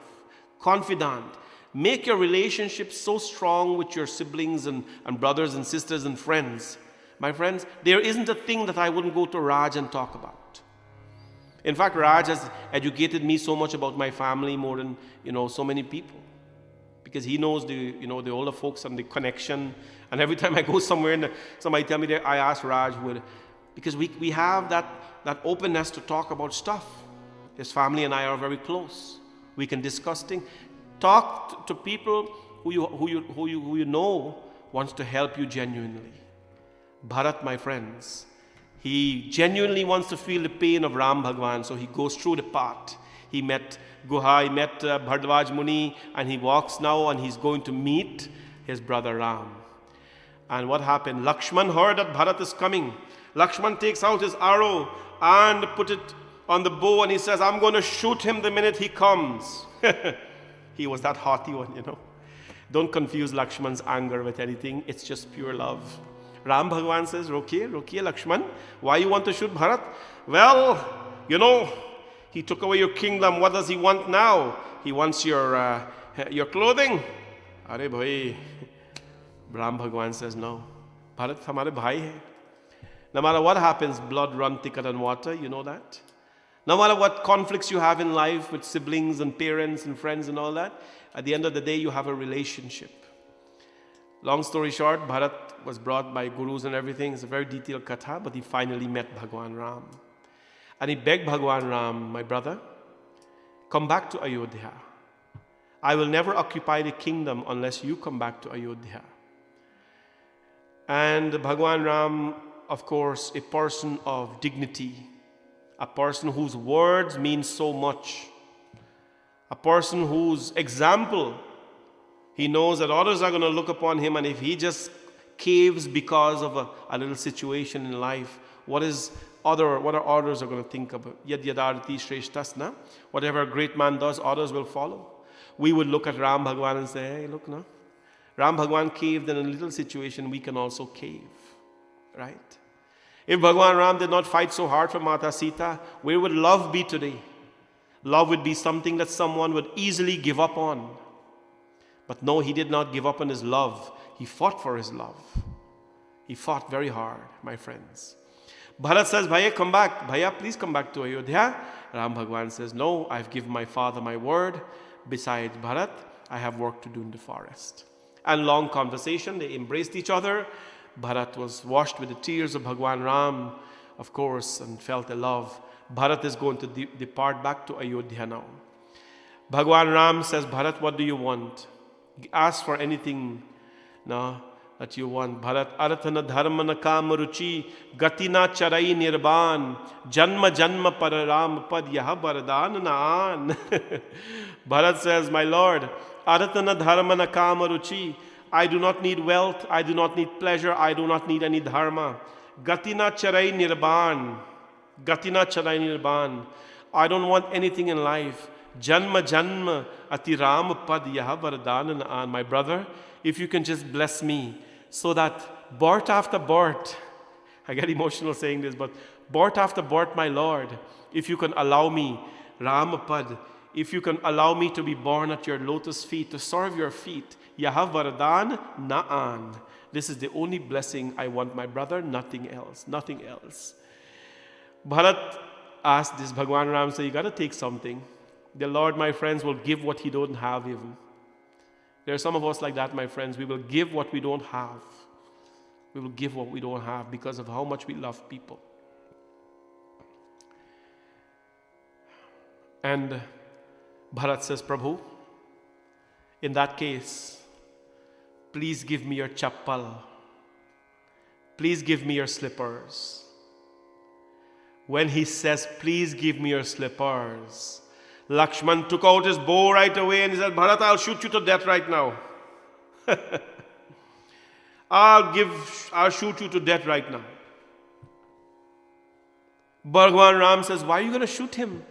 confidant. Make your relationships so strong with your siblings and brothers and sisters and friends. My friends, there isn't a thing that I wouldn't go to Raj and talk about. In fact, Raj has educated me so much about my family more than, so many people. Because he knows the older folks and the connection. And every time I go somewhere and somebody tell me that, I ask Raj, because we have that openness to talk about stuff. His family and I are very close. We can discuss things. Talk to people who you know wants to help you genuinely. Bharat, my friends, he genuinely wants to feel the pain of Ram Bhagwan, so he goes through the path. He met Guha, he met Bhardwaj Muni, and he walks now and he's going to meet his brother Ram. And what happened? Lakshman heard that Bharat is coming. Lakshman takes out his arrow and put it on the bow and he says, I'm going to shoot him the minute he comes. He was that haughty one, Don't confuse Lakshman's anger with anything. It's just pure love. Ram Bhagwan says, Rokiye Lakshman, why you want to shoot Bharat? Well, he took away your kingdom. What does he want now? He wants your clothing. Are bhai. Ram Bhagwan says, no. Bharat hamare bhai hai. No matter what happens, blood runs thicker than water. You know that? No matter what conflicts you have in life with siblings and parents and friends and all that, at the end of the day, you have a relationship. Long story short, Bharat was brought by gurus and everything. It's a very detailed katha, but he finally met Bhagwan Ram. And he begged Bhagwan Ram, my brother, come back to Ayodhya. I will never occupy the kingdom unless you come back to Ayodhya. And Bhagwan Ram, of course, a person of dignity, a person whose words mean so much, a person whose example, he knows that others are going to look upon him, and if he just caves because of a little situation in life, what are others are going to think about? Yad yadarti shreshtasna. Whatever a great man does, others will follow. We would look at Ram Bhagwan and say, hey, look, no? Ram Bhagwan caved in a little situation, we can also cave. Right? If Bhagwan Ram did not fight so hard for Mata Sita, where would love be today? Love would be something that someone would easily give up on. But no, he did not give up on his love. He fought for his love. He fought very hard, my friends. Bharat says, Bhaiya, come back. Bhaiya, please come back to Ayodhya. Ram Bhagwan says, no, I've given my father my word. Besides Bharat, I have work to do in the forest. And long conversation, they embraced each other. Bharat was washed with the tears of Bhagwan Ram, of course, and felt the love. Bharat is going to depart back to Ayodhya now. Bhagwan Ram says, Bharat, what do you want? Ask for anything that you want. Bharat, arthana dharmana kamaruchi gatina charai nirban janma janma pararam pad yaha baradan naan. Bharat says, my Lord, arthana dharmana kamaruchi, I do not need wealth, I do not need pleasure, I do not need any dharma. Gatina charai nirban. Gatina charai nirban. I don't want anything in life. Janma janma atiram pad yaha vardhanan an. My brother, if you can just bless me so that birth after birth, I get emotional saying this, but birth after birth, my Lord, if you can allow me, Ramapad, if you can allow me to be born at your lotus feet, to serve your feet, yaha vardhan na'an. This is the only blessing I want, my brother, nothing else, nothing else. Bharat asked this, Bhagwan Ram said, you got to take something. The Lord, my friends, will give what he don't have even. There are some of us like that, my friends. We will give what we don't have. We will give what we don't have because of how much we love people. And Bharat says, Prabhu, in that case, please give me your chappal. Please give me your slippers. When he says, please give me your slippers, Lakshman took out his bow right away and he said, Bharat, I'll shoot you to death right now. I'll shoot you to death right now. Bhagwan Ram says, why are you going to shoot him?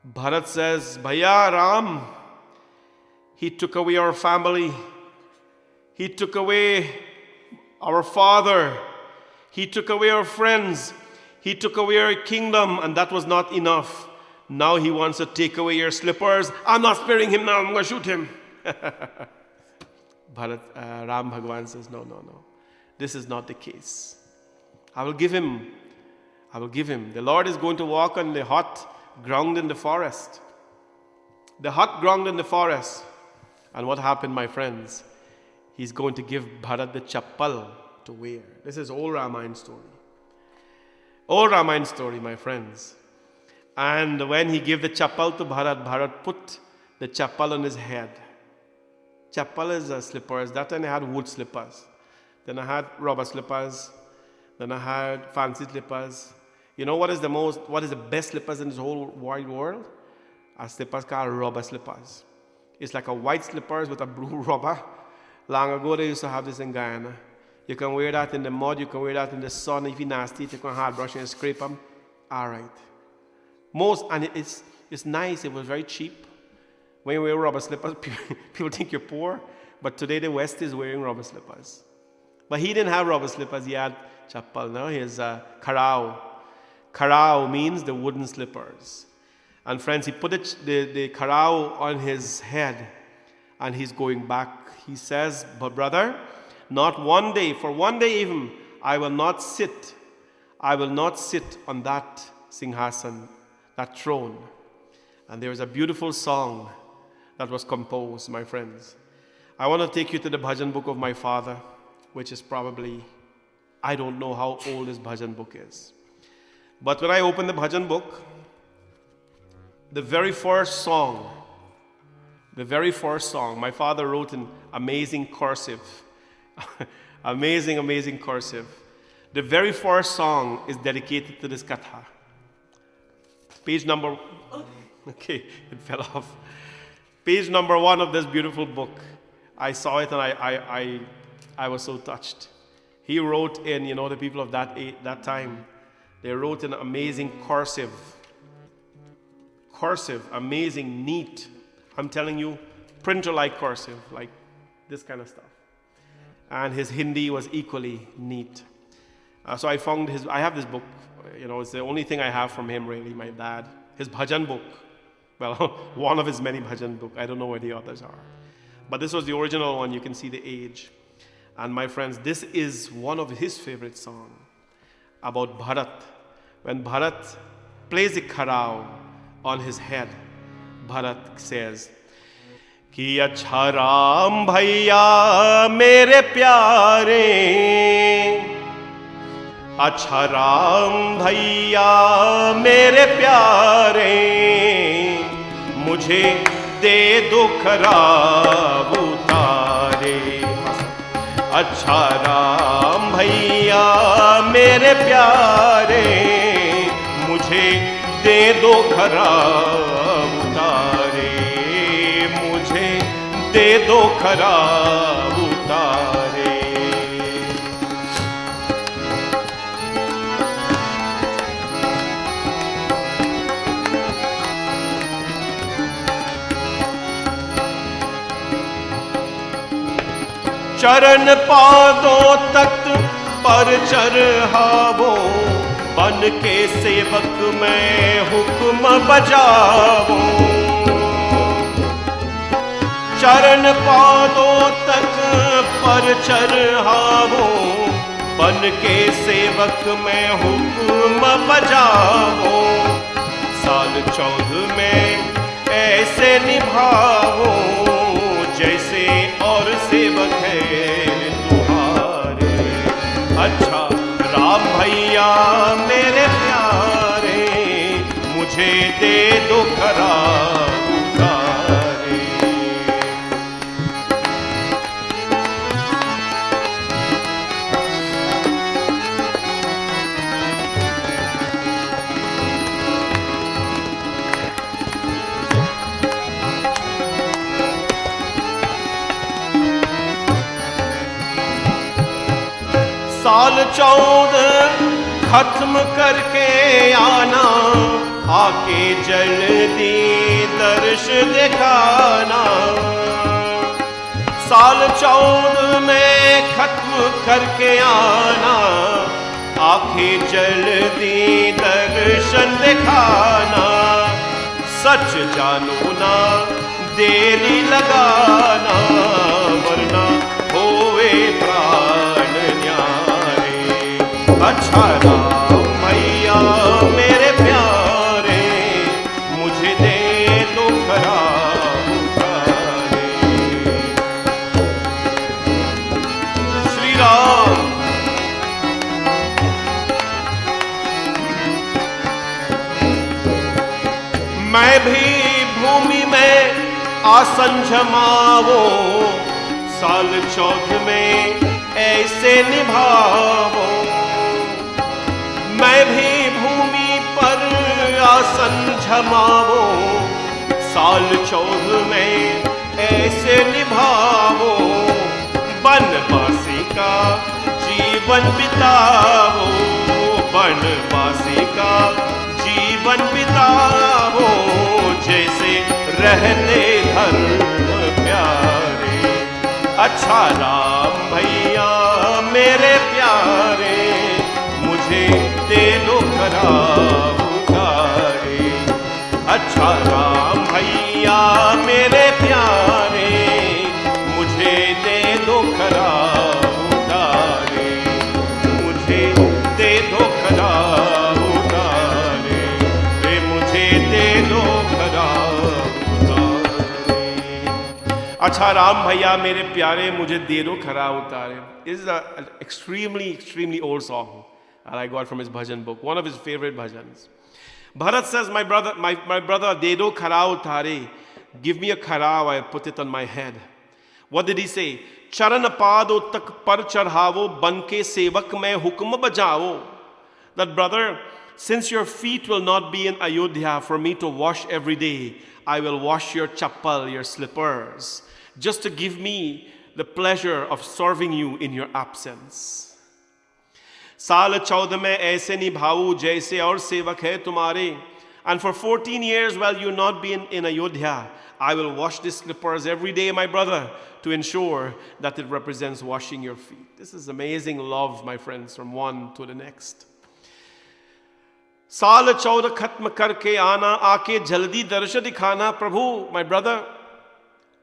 Bharat says, Bhaiya Ram, he took away our family. He took away our father. He took away our friends. He took away our kingdom, and that was not enough. Now he wants to take away your slippers. I'm not sparing him now, I'm going to shoot him. Ram Bhagwan says, no. This is not the case. I will give him. The Lord is going to walk on the hot ground in the forest. The hot ground in the forest. And what happened, my friends? He's going to give Bharat the chappal to wear. This is old Ramayana story. Old Ramayana story, my friends. And when he gave the chappal to Bharat, Bharat put the chappal on his head. Chappal is slippers. That time I had wood slippers. Then I had rubber slippers. Then I had fancy slippers. You know what is the best slippers in this whole wide world? Are slippers called rubber slippers. It's like a white slippers with a blue rubber. Long ago they used to have this in Guyana. You can wear that in the mud, you can wear that in the sun. If you're nasty, you can hard brush and scrape them. All right. And it's nice, it was very cheap. When you wear rubber slippers, people think you're poor. But today the West is wearing rubber slippers. But he didn't have rubber slippers, he had chappal. Now he has karao. Karao means the wooden slippers. And friends, he put the karao on his head and he's going back. He says, but brother, not one day, for one day even, I will not sit on that singhasan, that throne. And there is a beautiful song that was composed, my friends. I want to take you to the bhajan book of my father, which is probably, I don't know how old this bhajan book is. But when I opened the bhajan book, the very first song, my father wrote in amazing cursive. amazing cursive. The very first song is dedicated to this katha. Page number, okay, it fell off. Page number 1 of this beautiful book. I saw it and I was so touched. He wrote in, the people of that time, they wrote in amazing cursive, amazing, neat. I'm telling you, printer-like cursive, like this kind of stuff. And his Hindi was equally neat. So I have this book, it's the only thing I have from him really, my dad. His bhajan book, well, one of his many bhajan book. I don't know where the others are. But this was the original one, you can see the age. And my friends, this is one of his favorite songs about Bharat. When Bharat plays the karao on his head, Bharat says, कि अच्छा राम भैया मेरे प्यारे, अच्छा राम भैया मेरे प्यारे, मुझे दे दो खराब उतारे। अच्छा राम भैया मेरे प्यारे, मुझे दे दो खराब उतारे, मुझे दे दो खराब उतारे। चरण पादों तख्त पर चढ़ावो, बन के सेवक मैं हुक्म बजावो। चरण पादों तक पर चढ़ावो, बन के सेवक मैं हुक्म बजावो। साल 14 में ऐसे निभावो, जैसे और सेवक है तुम्हारे। अच्छा राम भैया मेरे प्यारे, मुझे दे दो खराब उतारे। साल 14 खत्म करके आना, आके जल्दी दर्श दिखाना। साल 14 में खत्म करके आना, आके जल्दी दर्शन दिखाना। सच जानो ना देरी लगाना, वरना होवे प्राण न्यारे। अच्छा राम भैया मेरे प्यारे, मुझे दे दो खरा उतारे। श्री राम। मैं भी भूमि में आसन जमावो, साल 14 में ऐसे निभावो। मैं भी भूमि पर आसन जमावो, साल 14 में ऐसे निभावो। बनवासी का जीवन बितावो, बनवासी का जीवन बितावो, जैसे रहते धर्म प्यारे। अच्छा राम भैया मेरे प्यारे, मुझे दे दो खरा उतारे। अच्छा राम भैया मेरे प्यारे, मुझे दे दो खरा उतारे। मुझे दे दो खरा अच्छा राम भैया मेरे प्यारे, मुझे दे दो खरा उतारे. This is an extremely old song that I got from his bhajan book, one of his favorite bhajans. Bharat says, my brother, de do khara utare, give me a khara, I put it on my head. What did he say? Charan apado tak par charhavo, banke sevak mein hukm bajao. That brother, since your feet will not be in Ayodhya for me to wash every day, I will wash your chappal, your slippers, just to give me the pleasure of serving you in your absence. Saal 14 mein aise nibhavu jaise aur sevak hai tumhare. And for 14 years while you not be in Ayodhya, I will wash these slippers every day, my brother, to ensure that it represents washing your feet. This is amazing love, my friends, from one to the next. साल 14 खत्म करके आना, आके जल्दी दर्श दिखाना. Prabhu, my brother,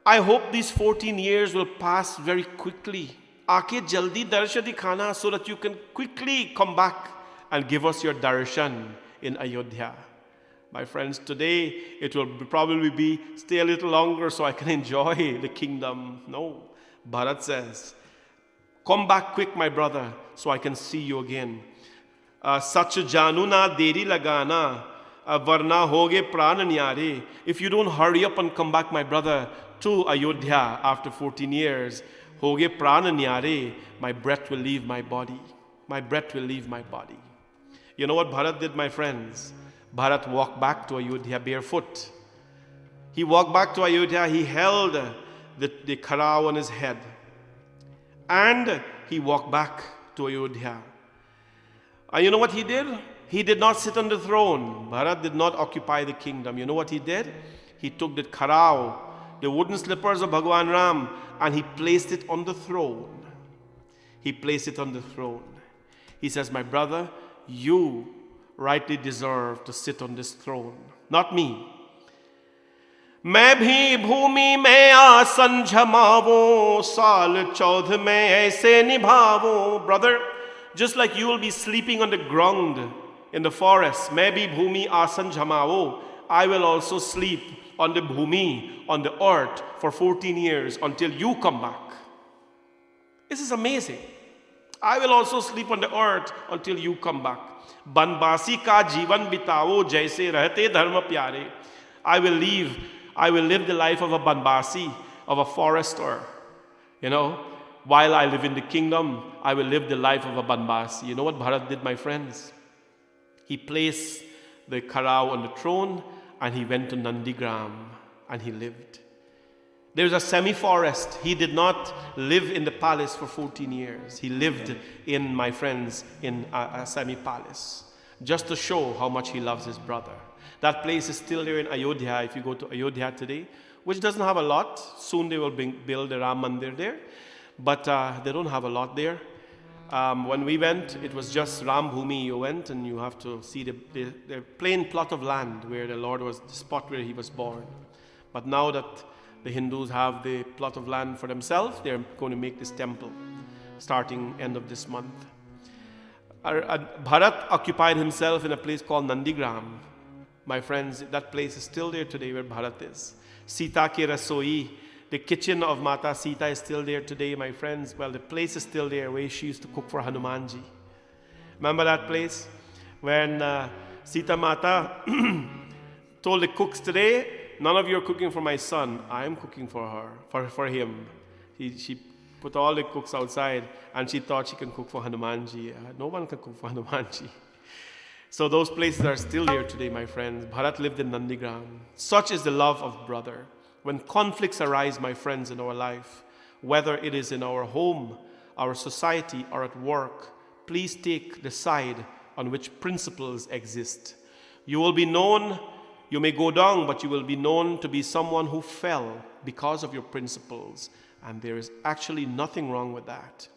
I hope these 14 years will pass very quickly. आके जल्दी दर्श दिखाना, so that you can quickly come back and give us your darshan in Ayodhya. My friends, today it will probably be stay a little longer so I can enjoy the kingdom. No, Bharat says, come back quick, my brother, so I can see you again. Sach janu na deri lagana, varna hoge pran nyare. If you don't hurry up and come back, my brother, to Ayodhya after 14 years, hoge pran nyare, my breath will leave my body. My breath will leave my body. You know what Bharat did, my friends? Bharat walked back to Ayodhya barefoot. He walked back to Ayodhya, he held the khara on his head. And he walked back to Ayodhya. And you know what he did? He did not sit on the throne. Bharat did not occupy the kingdom. You know what he did? He took the kharao, the wooden slippers of Bhagwan Ram, and he placed it on the throne. He placed it on the throne. He says, my brother, you rightly deserve to sit on this throne, not me. मैं भी भूमि में आसन जमावो, साल 14 में ऐसे निभावो. Brother, just like you will be sleeping on the ground in the forest, मैं भी भूमि आसन जमावो, I will also sleep on the bhumi, on the earth, for 14 years until you come back. This is amazing. I will also sleep on the earth until you come back. बनवासी का जीवन बिताओ जैसे रहते धर्म प्यारे. I will live the life of a banbasi, of a forester. You know, while I live in the kingdom, I will live the life of a banbasi. You know what Bharat did, my friends? He placed the kharao on the throne and he went to Nandigram and he lived. There's a semi-forest. He did not live in the palace for 14 years. He lived in, my friends, in a semi-palace, just to show how much he loves his brother. That place is still there in Ayodhya. If you go to Ayodhya today, which doesn't have a lot. Soon they will build the Ram Mandir there. But they don't have a lot there. When we went, it was just Ram Bhumi. You went and you have to see the plain plot of land where the Lord was, the spot where he was born. But now that the Hindus have the plot of land for themselves, they're going to make this temple starting end of this month. Bharat occupied himself in a place called Nandigram. My friends, that place is still there today where Bharat is. Sita ke rasoi, the kitchen of Mata Sita is still there today, my friends. Well, the place is still there where she used to cook for Hanumanji. Remember that place? When Sita Mata told the cooks, today, none of you are cooking for my son. I am cooking for her, for him. She put all the cooks outside and she thought she can cook for Hanumanji. No one can cook for Hanumanji. So those places are still there today, my friends. Bharat lived in Nandigram. Such is the love of brother. When conflicts arise, my friends, in our life, whether it is in our home, our society, or at work, please take the side on which principles exist. You will be known, you may go down, but you will be known to be someone who fell because of your principles. And there is actually nothing wrong with that.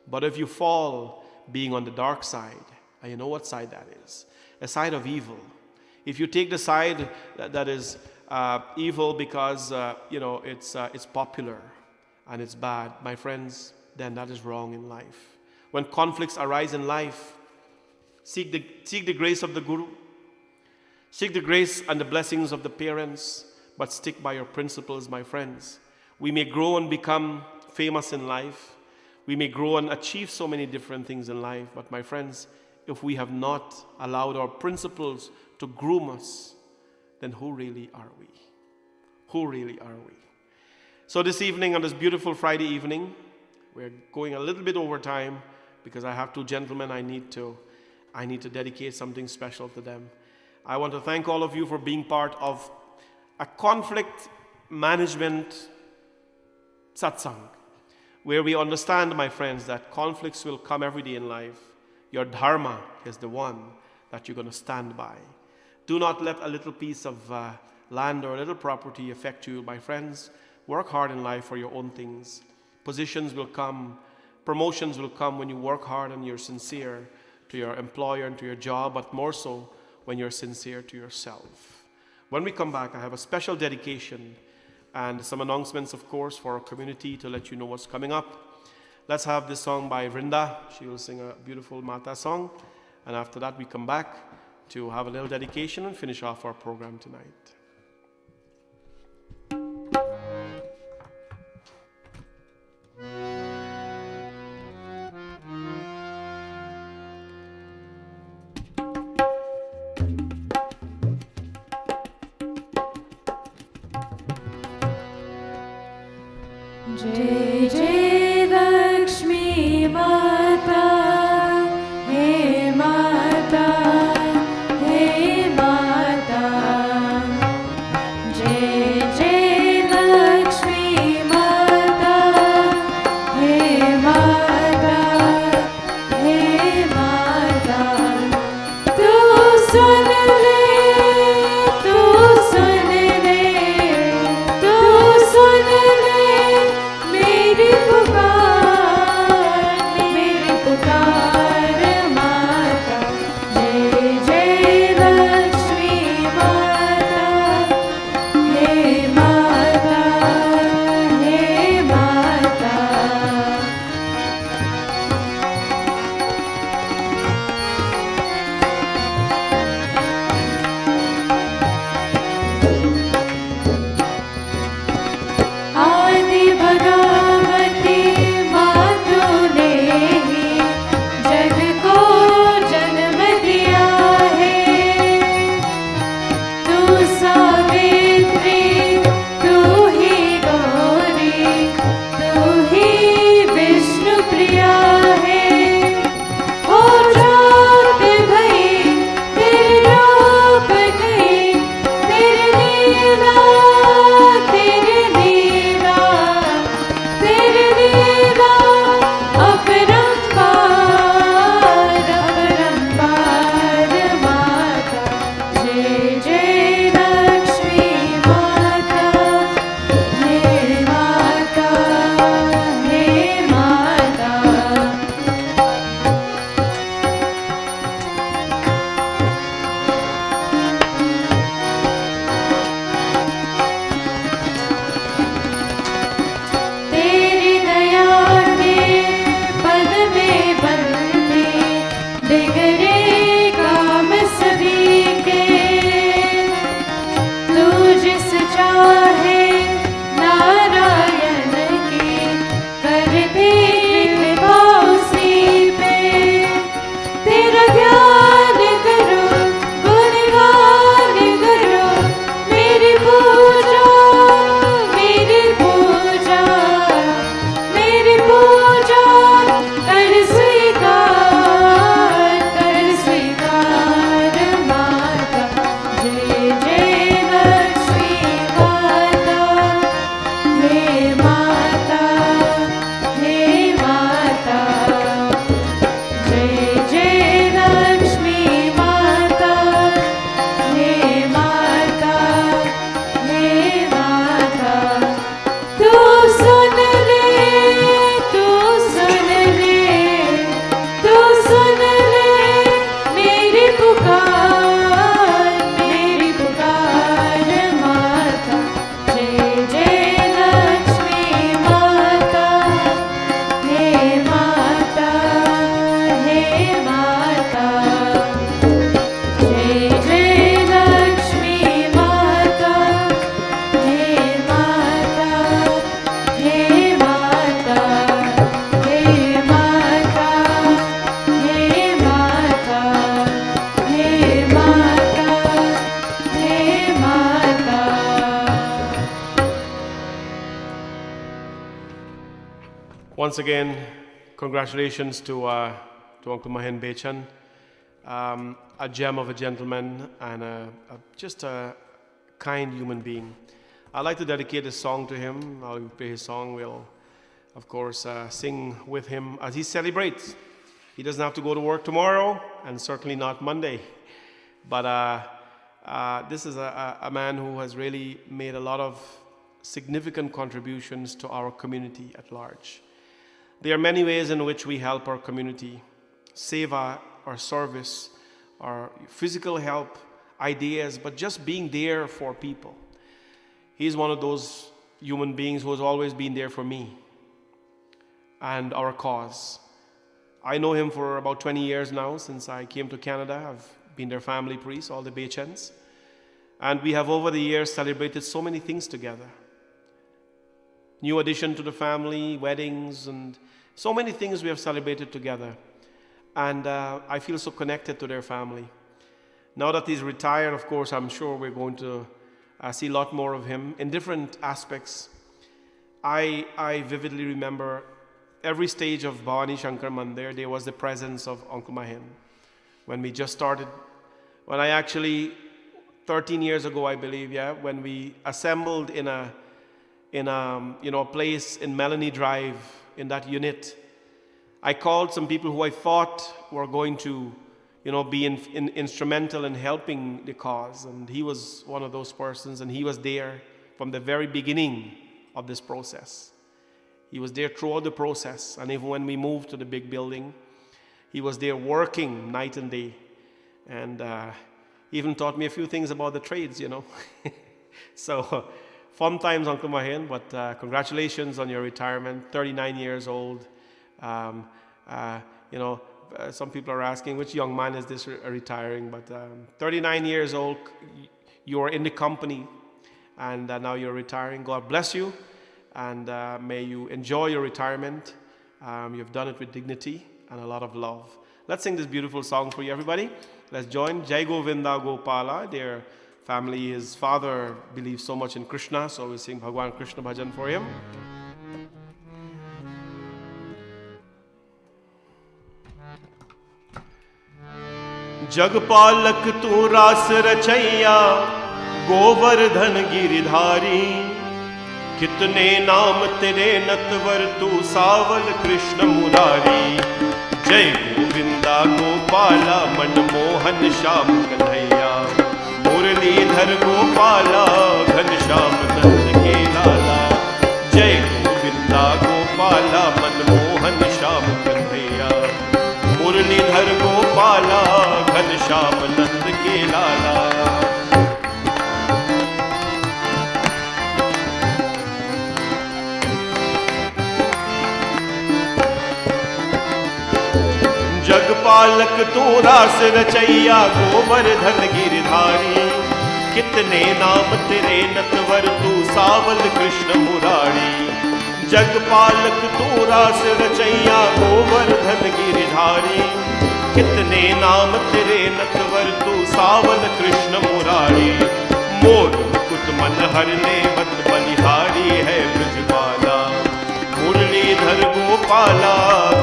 But if you fall being on the dark side, and you know what side that is, a side of evil. If you take the side that is evil because it's popular and it's bad, my friends, then that is wrong in life. When conflicts arise in life, seek the grace of the Guru, seek the grace and the blessings of the parents, but stick by your principles, my friends. We may grow and become famous in life. We may grow and achieve so many different things in life, but my friends, if we have not allowed our principles to groom us, then who really are we? Who really are we? So this evening, on this beautiful Friday evening, we're going a little bit over time because I have two gentlemen I need to dedicate something special to them. I want to thank all of you for being part of a conflict management satsang, where we understand, my friends, that conflicts will come every day in life. Your dharma is the one that you're going to stand by. Do not let a little piece of land or a little property affect you, my friends. Work hard in life for your own things. Positions will come, promotions will come when you work hard and you're sincere to your employer and to your job, but more so when you're sincere to yourself. When we come back, I have a special dedication and some announcements, of course, for our community to let you know what's coming up. Let's have this song by Vrinda. She will sing a beautiful Mata song. And after that, we come back to have a little dedication and finish off our program tonight. जय जय लक्ष्मी माता, हे माता, हे माता। Once again, congratulations to Uncle Mahin Bechan, a gem of a gentleman and just a kind human being. I'd like to dedicate this song to him. I'll play his song. We'll, of course, sing with him as he celebrates. He doesn't have to go to work tomorrow, and certainly not Monday. But this is a man who has really made a lot of significant contributions to our community at large. There are many ways in which we help our community, seva, our service, our physical help, ideas, but just being there for people. He's one of those human beings who has always been there for me and our cause. I know him for about 20 years now, since I came to Canada. I've been their family priest, all the Bechans. And we have over the years celebrated so many things together. New addition to the family, weddings, and so many things we have celebrated together. And I feel so connected to their family. Now that he's retired, of course, I'm sure we're going to see a lot more of him in different aspects. I vividly remember every stage of Bhavani Shankar Mandir, there was the presence of Uncle Mahin. When we just started, when I actually, 13 years ago, I believe, when we assembled in a place in Melanie Drive, in that unit, I called some people who I thought were going to, be instrumental in helping the cause. And he was one of those persons, and he was there from the very beginning of this process. He was there throughout the process. And even when we moved to the big building, he was there working night and day. And even taught me a few things about the trades, So, fun times, Uncle Mahin, but congratulations on your retirement, 39 years old. Some people are asking, which young man is this retiring? But 39 years old, you are in the company, and now you're retiring. God bless you, and may you enjoy your retirement. You've done it with dignity and a lot of love. Let's sing this beautiful song for you, everybody. Let's join Jai Govinda Gopala. Their family, his father believes so much in Krishna, so we'll sing Bhagwan Krishna Bhajan for him. जगपालक तू रास रचैया गोवर्धन गिरिधारी कितने नाम तेरे नतवर तू सावल कृष्ण मुरारी जय गोविंदा गोपाला मनमोहन श्याम कन्हैया मुरलीधर गोपाला घनश्याम नंद के लाला जय गोविंदा गोपाला मनमोहन श्याम कन्हैया मुरलीधर गोपाला घनश्याम नंद के लाला जगपालक तू रास रचैया गोवर्धन गिरधारी कितने नाम तेरे नतवर तू सावल कृष्ण मुरारी जगपालक तू रास रचैया गोवर्धन गिरधारी कितने नाम तेरे नतवर तू सावल कृष्ण मुरारी मोर मुकुट मन हरने बत बलिहारी है ब्रजबाला मुरलीधर गोपाला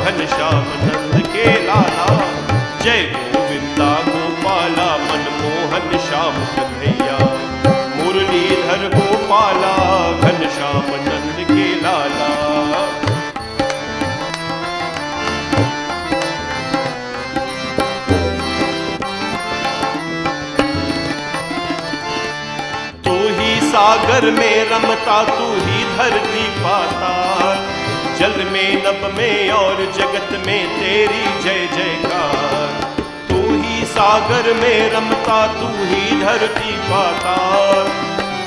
घनश्याम नंद के लाला जय गोविंदा गोपाला मनमोहन श्याम कन्हैया मुरलीधर गोपाला घनश्याम नंद के लाला सागर में रमता तू ही धरती पाताल जल में नभ में और जगत में तेरी जय जयकार तू ही सागर में रमता तू ही धरती पाताल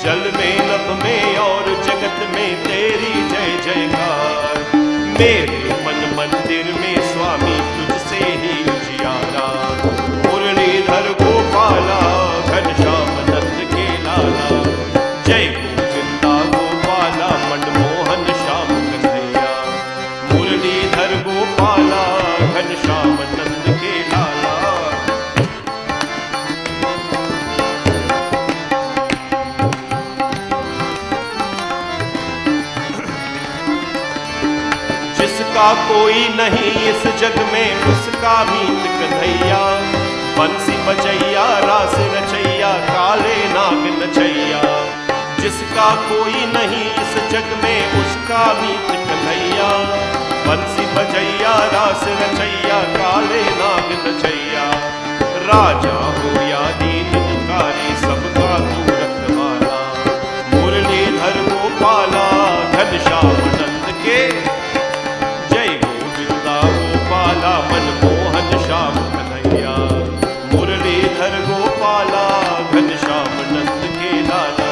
जल में नभ में और जगत में तेरी जय जयकार मेरे मन मंदिर में स्वामी तुझसे ही उजियारा मुरलीधर गोपाला घनश्याम नंद के लाला जय गोविंदा गोपाला मनमोहन श्याम कन्हैया मुरलीधर गोपाला घनश्याम नंद के लाला जिस जिसका कोई नहीं इस जग में उसका मीत कन्हैया। बंसी बजैया रास रचैया काले नाग नचैया। जिसका कोई नहीं इस जग में उसका मीत कन्हैया। बंसी बजैया रास रचैया काले नाग नचैया। राजा हो या दीन भिखारी सबका तू रखवाला। मुरलीधर गोपाला घनश्याम नंद के। जय गोविंदा गोपाला मनमोहन श्याम कन्हैया। मुरलीधर गोपाला घनश्याम नंद के लाला।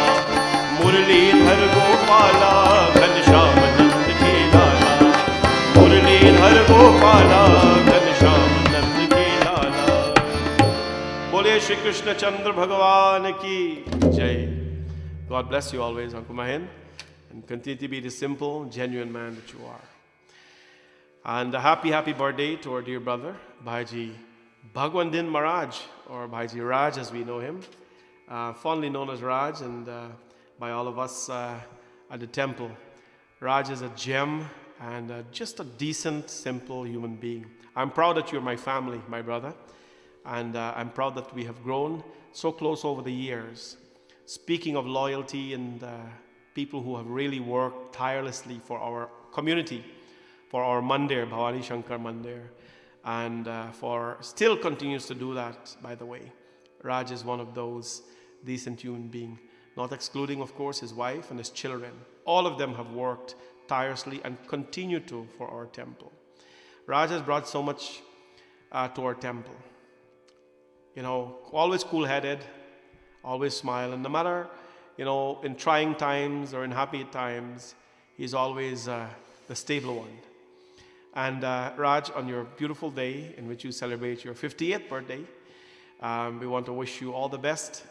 मुरलीधर गोपाला घनश्याम नंद के लाला। मुरलीधर गोपाला घनश्याम नंद के लाला। बोले श्री कृष्ण चंद्र भगवान की जय। God bless you always, Uncle Mahin, and continue to be the simple, genuine man that you are. And a happy, happy birthday to our dear brother, Bhaiji Bhagwandin Maharaj, or Bhaiji Raj as we know him, fondly known as Raj, and by all of us at the temple. Raj is a gem and just a decent, simple human being. I'm proud that you're my family, my brother, and I'm proud that we have grown so close over the years. Speaking of loyalty and people who have really worked tirelessly for our community, for our mandir, Bhavani Shankar Mandir, and for still continues to do that, by the way. Raj is one of those decent human beings, not excluding, of course, his wife and his children. All of them have worked tirelessly and continue to for our temple. Raj has brought so much to our temple. You know, always cool-headed, always smile, and no matter, you know, in trying times or in happy times, he's always the stable one. And Raj, on your beautiful day in which you celebrate your 58th birthday, we want to wish you all the best,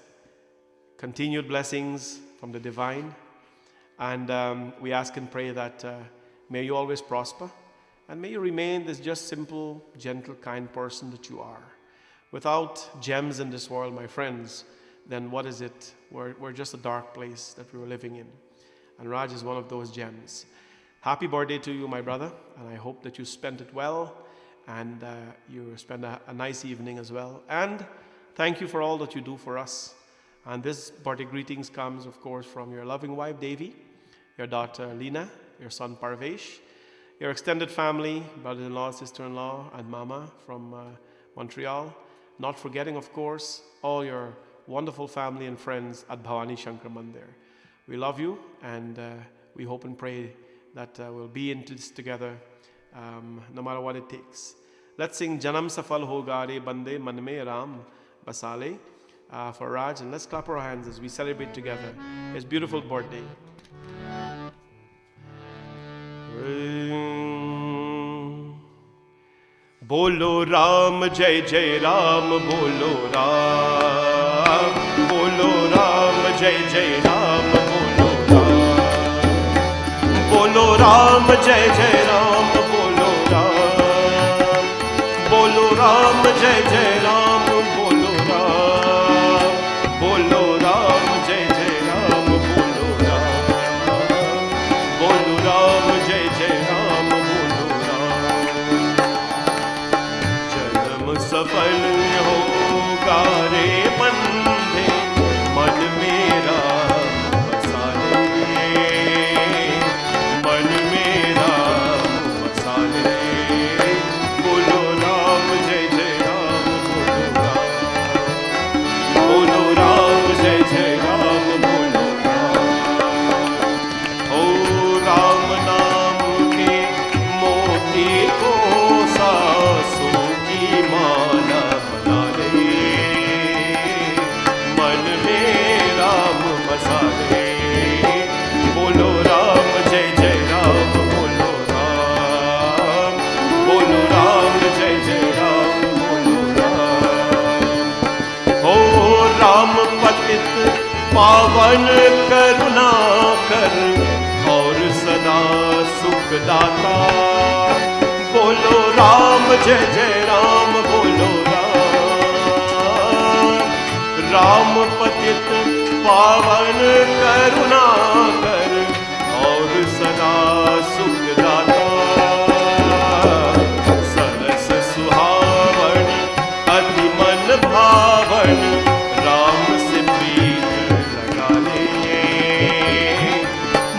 continued blessings from the divine, and we ask and pray that may you always prosper, and may you remain this just simple, gentle, kind person that you are. Without gems in this world, my friends, then what is it? We're just a dark place that we were living in. And Raj is one of those gems. Happy birthday to you, my brother, and I hope that you spent it well, and you spend a nice evening as well. And thank you for all that you do for us. And this birthday greetings comes, of course, from your loving wife, Devi, your daughter, Lina, your son, Parvesh, your extended family, brother-in-law, sister-in-law, and mama from Montreal. Not forgetting, of course, all your wonderful family and friends at Bhavani Shankar Mandir. We love you, and we hope and pray that we'll be into this together, no matter what it takes. Let's sing Janam Safal Hoga Re Bande Man Mein Ram Basale for Raj, and let's clap our hands as we celebrate together his beautiful birthday. Bolo Ram, Jai Jai Ram, Bolo Ram, Bolo Ram, Jai Jai Ram, Bolo Ram, Bolo Ram, Jai Jai Ram, Bolo Ram, Bolo Ram, Jai Jai Ram, Bolo Ram, Bolo Ram, Jai Jai Ram, Bolo Ram, Bolo Ram, Jai Jai Ram, Bolo Ram. सफल होगा रे बंदे मन मेरा बसा ले, मन मेरा बसा ले। बोलो राम जय जय राम, बोलो राम जय जय राम, बोलो राम। ओ राम नाम के मोती को सासों की माला बना ले, मन में राम बसा ले। बोलो राम जय जय राम, बोलो राम, बोलो राम जय जय राम, बोलो राम। हो राम पतित पावन करुणा कर और सदा सुख दाता। बोलो राम जय जय राम, बोलो राम। राम पतित पावन करुणा कर और सदा सुख दाता।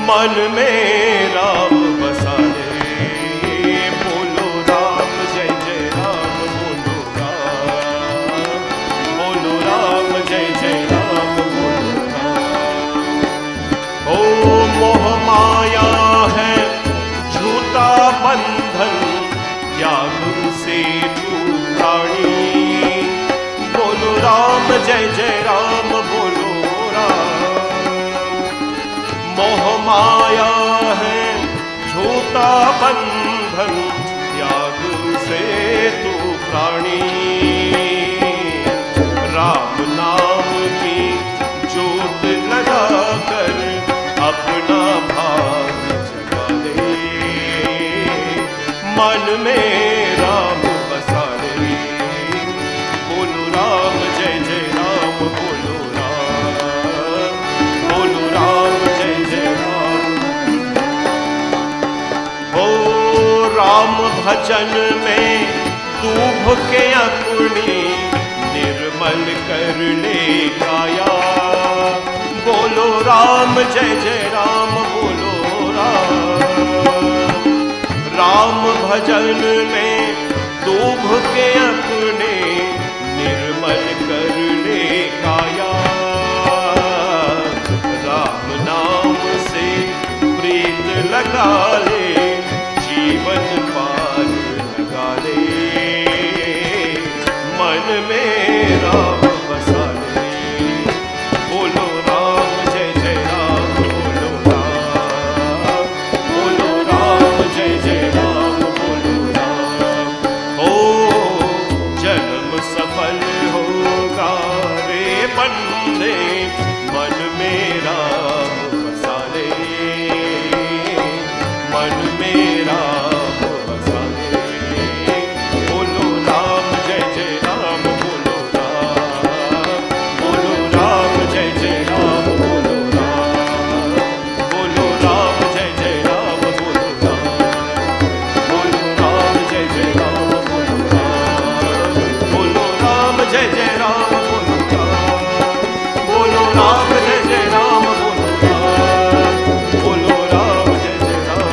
मन में राम बसा ले। बोलो राम जय जय राम, बोलो राम जय जय राम, बोलो राम। ओ मोह माया है झूठा बंधन, त्याग से तू प्राणी। बोलो राम जय जय राम, बोलो मोह माया है झूठा बंधन, त्याग से तू प्राणी। राम नाम की जोत लगा कर अपना भाग जगा ले। मन में राम बसा ले। बोलो राम जय जय राम, बोलो राम जय जय राम। राम भजन में डूब के अपनी निर्मल कर ले काया। बोलो राम जय जय राम, बोलो राम भजन में डूब के अपने निर्मल कर ले काया। राम नाम से प्रीत लगा ले, जीवन पार लगा ले। मन में राम बसा ले। बोलो राम जय जय राम, बोलो राम जय जय राम, बोलो राम। ओ जन्म सफल होगा रे बंदे, मन में राम बसा ले। मन में राम बसा ले। बोलो राम जय जय राम, बोलो राम जय जय राम, बोलो राम जय जय राम, बोलो राम जय जय राम, बोलो राम जय जय राम, बोलो राम जय जय राम, बोलो राम जय जय राम,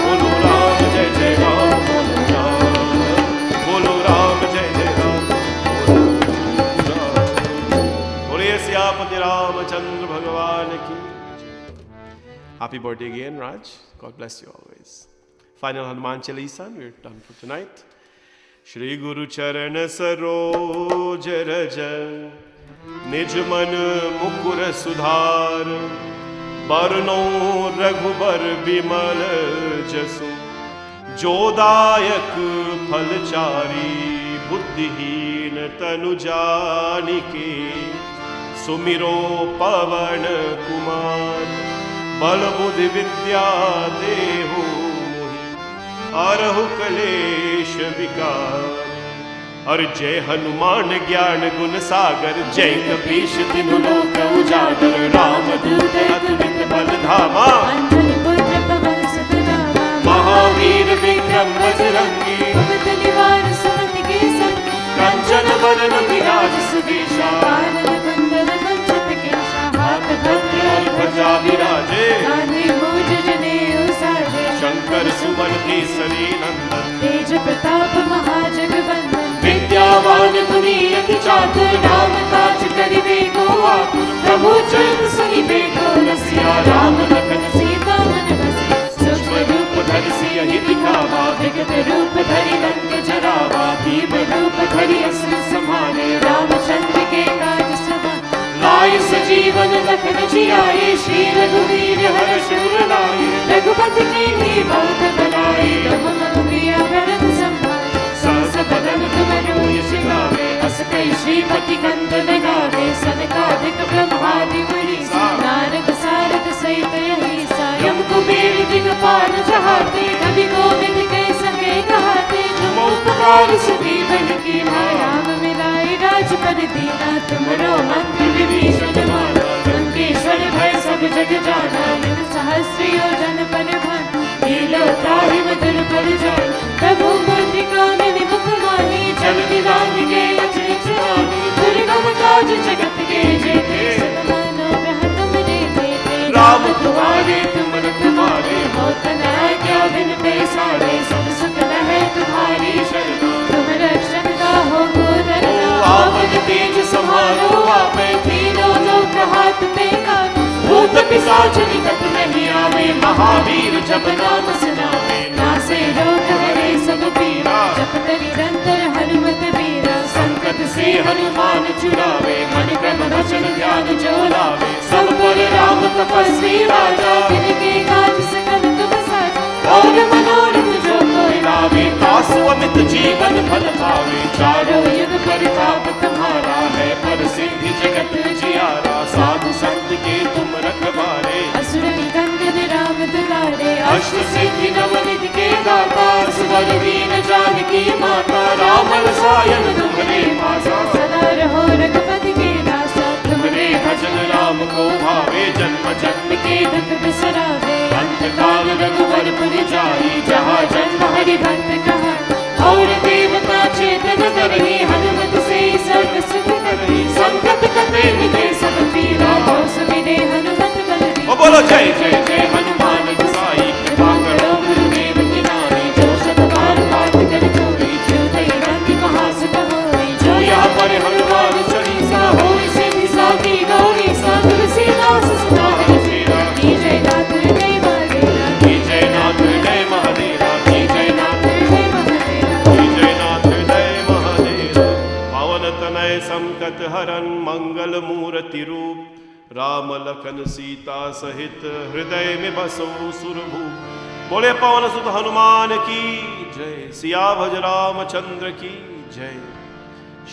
बोलो राम जय जय राम, बोलो राम जय जय राम। बोलिए सियापति रामचंद्र भगवान की। Happy birthday again, Raj. God bless you always. Final Hanuman Chalisa, we're done for tonight. Shri Guru Charan Saroj Raj, निज मन मुकुर सुधार। बरनो रघुबर बिमल जसु, जोदायक फलचारी। बुद्धिहीन तनु जानिके, सुमिरो पवन कुमार। बल बुद्धि विद्या देहु मोहि, अरहु कलेश विकार। और जय हनुमान ज्ञान गुण सागर, जय कपीश तिनु लोक उजागर। राम दूत अतुलित बल धामा, अंजनी पुत्र पवन सुत नामा। महावीर विक्रम बजरंगी, भगत निवार सुमति के संगी। कंचन बरन विराज सुबेशा, कानन कुंडल कुंचित केशा। हाथ भद्र और ध्वजा विराजे, कान्धे मूज जनेऊ साजे। शंकर सुमन केसरी नंदन, तेज प्रताप महाजगवंदन। विद्यावान गुणी अति चातुर, राम काज करिबे को आतुर। प्रभु चरित्र सुनिबे को रसिया। राम लखन सीता मन बसिया। सूक्ष्म रूप धरि सियहि दिखावा, विकट रूप धरि लंक जरावा। भीम रूप धरि असुर संहारे। रामचंद्र के काज सवारे। लाए सजीवन लखन जियाए, श्री रघुवीर हर्ष उर लाए। रघुपति कीन्ही बहुत बड़ाई, तुम मम प्रिय भरत संभाई। सहस बदन तुमरो यश गावे, अस कई श्रीपति कंदन गावे। सनकादिक ब्रह्मादि मुनीसा, नारद सारद सहित अहिसा। यम कुबेर दिगपाल जहाते, कवि गोविंद के संगे कहाते। तुम उपकार सुग्रीव की भाई, राम मिलाए राजपद दीना। तुमरो मंत्र विभीषण माना, लंकेश्वर भय सब जग जाना। युग सहस्र योजन पर भानु, लीलो ताहि मधुर फल जान। प्रभु मुद्रिका मिलि मुख माहि, जल दिलांग के अचरज छुड़ाहि। दुर्गम काज जगत के जेते, सत मानो ग्रह तुम रे तेते। पिशाच निकट नहीं आवे, महावीर जब नाम सुनावे, नासे रोग हरे सब पीरा, जपत निरंतर हनुमत बीरा, संकट से हनुमान छुड़ावे, मन क्रम वचन ध्यान जो लावे, सब पर राम तपस्वी राजा, तिनके काज सकल तुम साजा, और मनोरथ जो कोई लावे, तासु अमित जीवन फल पावे, चारों युग परिताप तुम्हारा है, पर सिद्धि जगत जियारा, साधु संत के तुम रखवारे, असुर निकंदन राम दुलारे, अष्ट सिद्धि नवनिधि के दाता, सुवर दीन जानकी माता, राम रसायन तुम्हारे पासा, सदा रहो रघुपति के दासा, तुम्हारे भजन राम को भावे, जन्म जन्म के दुख बिसरावे, अंत काल रघुवर पुर जाई, जहाँ जन्म हरि भक्त कहाई, और देवता चेतन करही, हनुमत से सर्व सुख करही, संकट कटे मिटे सब पीरा, जो सुमिरे हनुमत बल बीरा। बोलो जय जय जय हनुमान गोसाई, कृपा करो गुरुदेव की नाई, जो शत बार पाठ कर जोई, छूटई रंग महासुख होई, जो यहाँ पर हनुमान चालीसा होई, सिद्धि साखी गौरी सा, तुलसीदास सदा हरिचेरा, की जय नाथ जय महादेवा, की जय नाथ जय महादेवा, की जय नाथ जय महादेवा, की जय नाथ जय महादेव। पवन तनय संकट हरन मंगल मूर्ति रूप, राम लखन सीता सहित हृदय में बसो सुरभूप। बोले पवन सुत हनुमान की जय, सिया भज रामचंद्र की जय।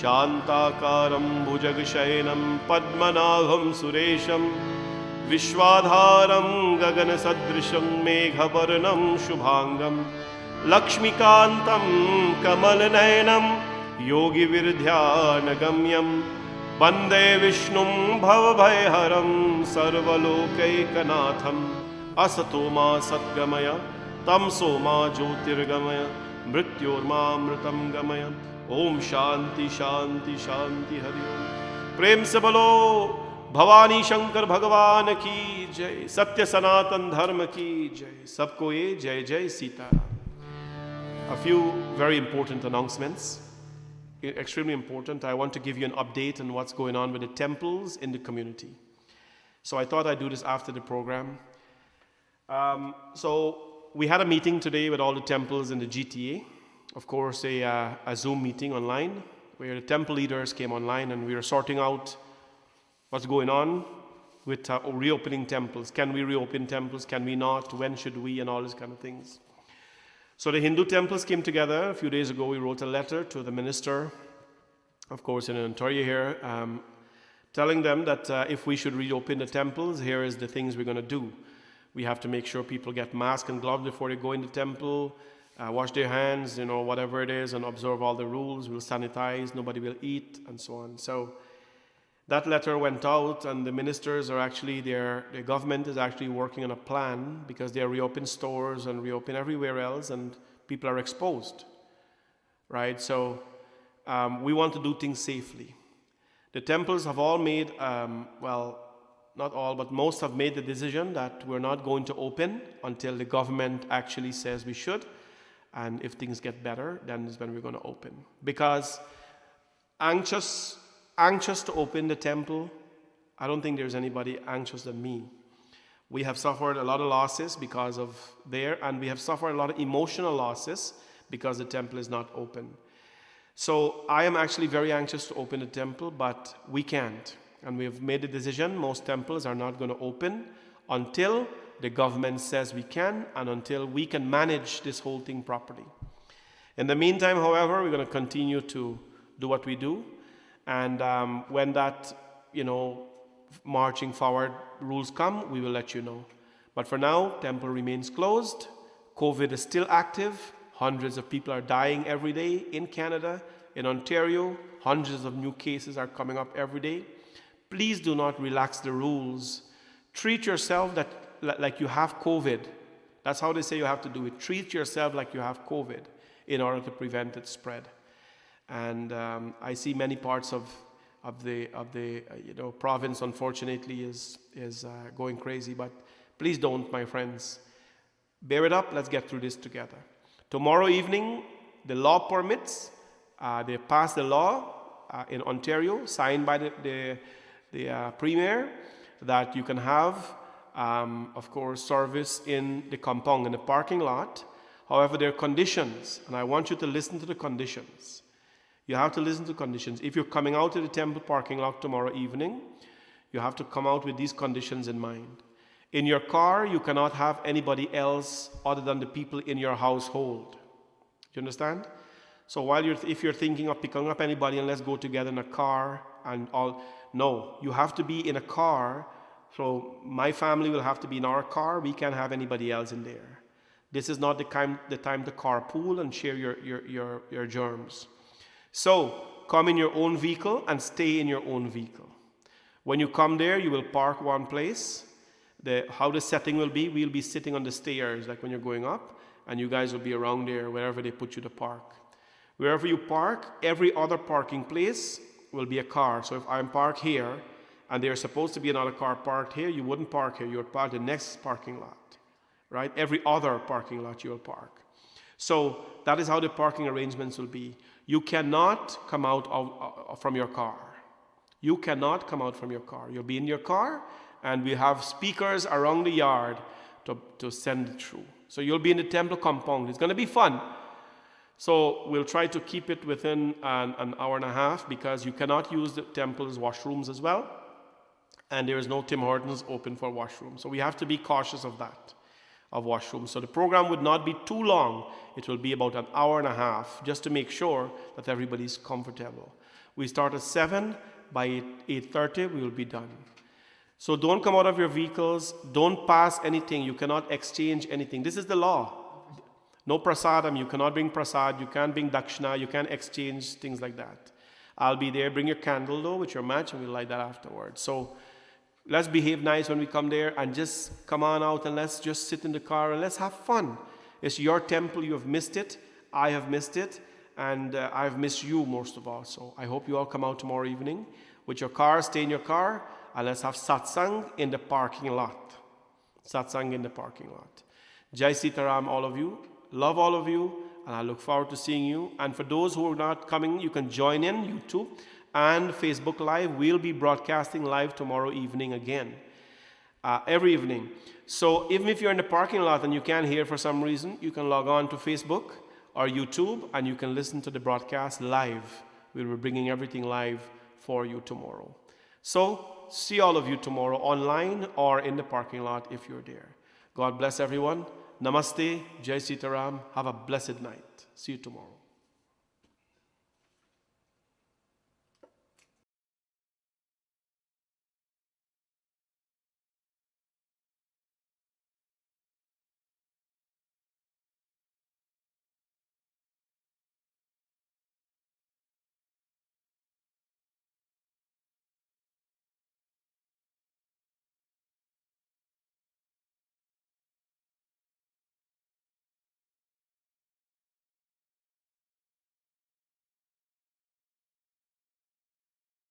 शांताकारं भुजगशयनं पद्मनाभं सुरेशं, विश्वाधारं गगनसदृशं मेघवर्णं शुभांगं, लक्ष्मीकान्तं कमलनयनं योगिविरध्यानगम्यं, वन्दे विष्णुं भवभयहरं सर्वलोकैकनाथम्। असतो मा सद्गमय, तमसो मा ज्योतिर्गमय, मृत्योर्मामृतं गमय। ओम शांति शांति शांति हरि ओम। प्रेम से बोलो भवानी शंकर भगवान की जय, सत्य सनातन धर्म की जय। सबको ये जय जय Sitaram. A few very important announcements, extremely important. I want to give you an update on what's going on with the temples in the community. So I thought I'd do this after the program. So we had a meeting today with all the temples in the GTA. Of course, a Zoom meeting online where the temple leaders came online, and we were sorting out what's going on with reopening temples. Can we reopen temples? Can we not? When should we? And all these kind of things. So the Hindu temples came together. A few days ago, we wrote a letter to the minister, of course, in Ontario here, telling them that if we should reopen the temples, here is the things we're going to do. We have to make sure people get masks and gloves before they go in the temple, wash their hands, whatever it is, and observe all the rules. We'll sanitize, nobody will eat, and so on. So that letter went out, and the ministers are actually, their government is actually working on a plan, because they reopen stores and reopen everywhere else, and people are exposed, right? So we want to do things safely. The temples have all made, well, not all, but most have made the decision that we're not going to open until the government actually says we should. And if things get better, then is when we're going to open. Because anxious to open the temple, I don't think there's anybody anxious than me. We have suffered a lot of losses because of there, and we have suffered a lot of emotional losses because the temple is not open. So I am actually very anxious to open the temple, but we can't. And we have made a decision. Most temples are not going to open until the government says we can, and until we can manage this whole thing properly. In the meantime, however, we're going to continue to do what we do. And when that, marching forward rules come, we will let you know. But for now, temple remains closed. COVID is still active. Hundreds of people are dying every day in Canada, in Ontario. Hundreds of new cases are coming up every day. Please do not relax the rules. Treat yourself like you have COVID. That's how they say you have to do it. Treat yourself like you have COVID in order to prevent its spread. And I see many parts of the province, unfortunately, is going crazy. But please don't, my friends. Bear it up. Let's get through this together. Tomorrow evening, the law permits. They passed the law in Ontario, signed by the premier, that you can have of course, service in the compound, in the parking lot. However, there are conditions, and I want you to listen to the conditions. You have to listen to conditions. If you're coming out to the temple parking lot tomorrow evening, you have to come out with these conditions in mind. In your car, you cannot have anybody else other than the people in your household. Do you understand? So if you're thinking of picking up anybody and let's go together in a car and all, no, you have to be in a car. So my family will have to be in our car. We can't have anybody else in there. This is not the time to carpool and share your germs. So come in your own vehicle and stay in your own vehicle. When you come there, you will park one place. How the setting will be, we'll be sitting on the stairs like when you're going up, and you guys will be around there wherever they put you to park. Wherever you park, every other parking place will be a car. So if I'm parked here and there's supposed to be another car parked here, you wouldn't park here. You would park the next parking lot, right? Every other parking lot you will park. So that is how the parking arrangements will be. You cannot come out from your car. You cannot come out from your car. You'll be in your car, and we have speakers around the yard to send it through. So you'll be in the temple compound. It's going to be fun. So we'll try to keep it within an hour and a half, because you cannot use the temple's washrooms as well. And there is no Tim Hortons open for washroom. So we have to be cautious of that, of washrooms. So the program would not be too long. It will be about an hour and a half, just to make sure that everybody's comfortable. We start at 7. By 8:30, we will be done. So don't come out of your vehicles. Don't pass anything. You cannot exchange anything. This is the law. No prasadam. You cannot bring prasad. You can't bring dakshina. You can't exchange things like that. I'll be there. Bring your candle, though, with your match, and we'll light that afterwards. So let's behave nice when we come there, and just come on out, and let's just sit in the car and let's have fun. It's your temple. You have missed it. I have missed it. And I've missed you most of all. So I hope you all come out tomorrow evening with your car, stay in your car, and let's have satsang in the parking lot. Satsang in the parking lot. Jai Sitaram, all of you. Love all of you, and I look forward to seeing you. And for those who are not coming, you can join in YouTube and Facebook Live. We'll be broadcasting live tomorrow evening again, every evening. So even if you're in the parking lot and you can't hear for some reason, you can log on to Facebook or YouTube, and you can listen to the broadcast live. We'll be bringing everything live for you tomorrow. So see all of you tomorrow online or in the parking lot if you're there. God bless everyone. Namaste. Jai Sitaram. Have a blessed night. See you tomorrow.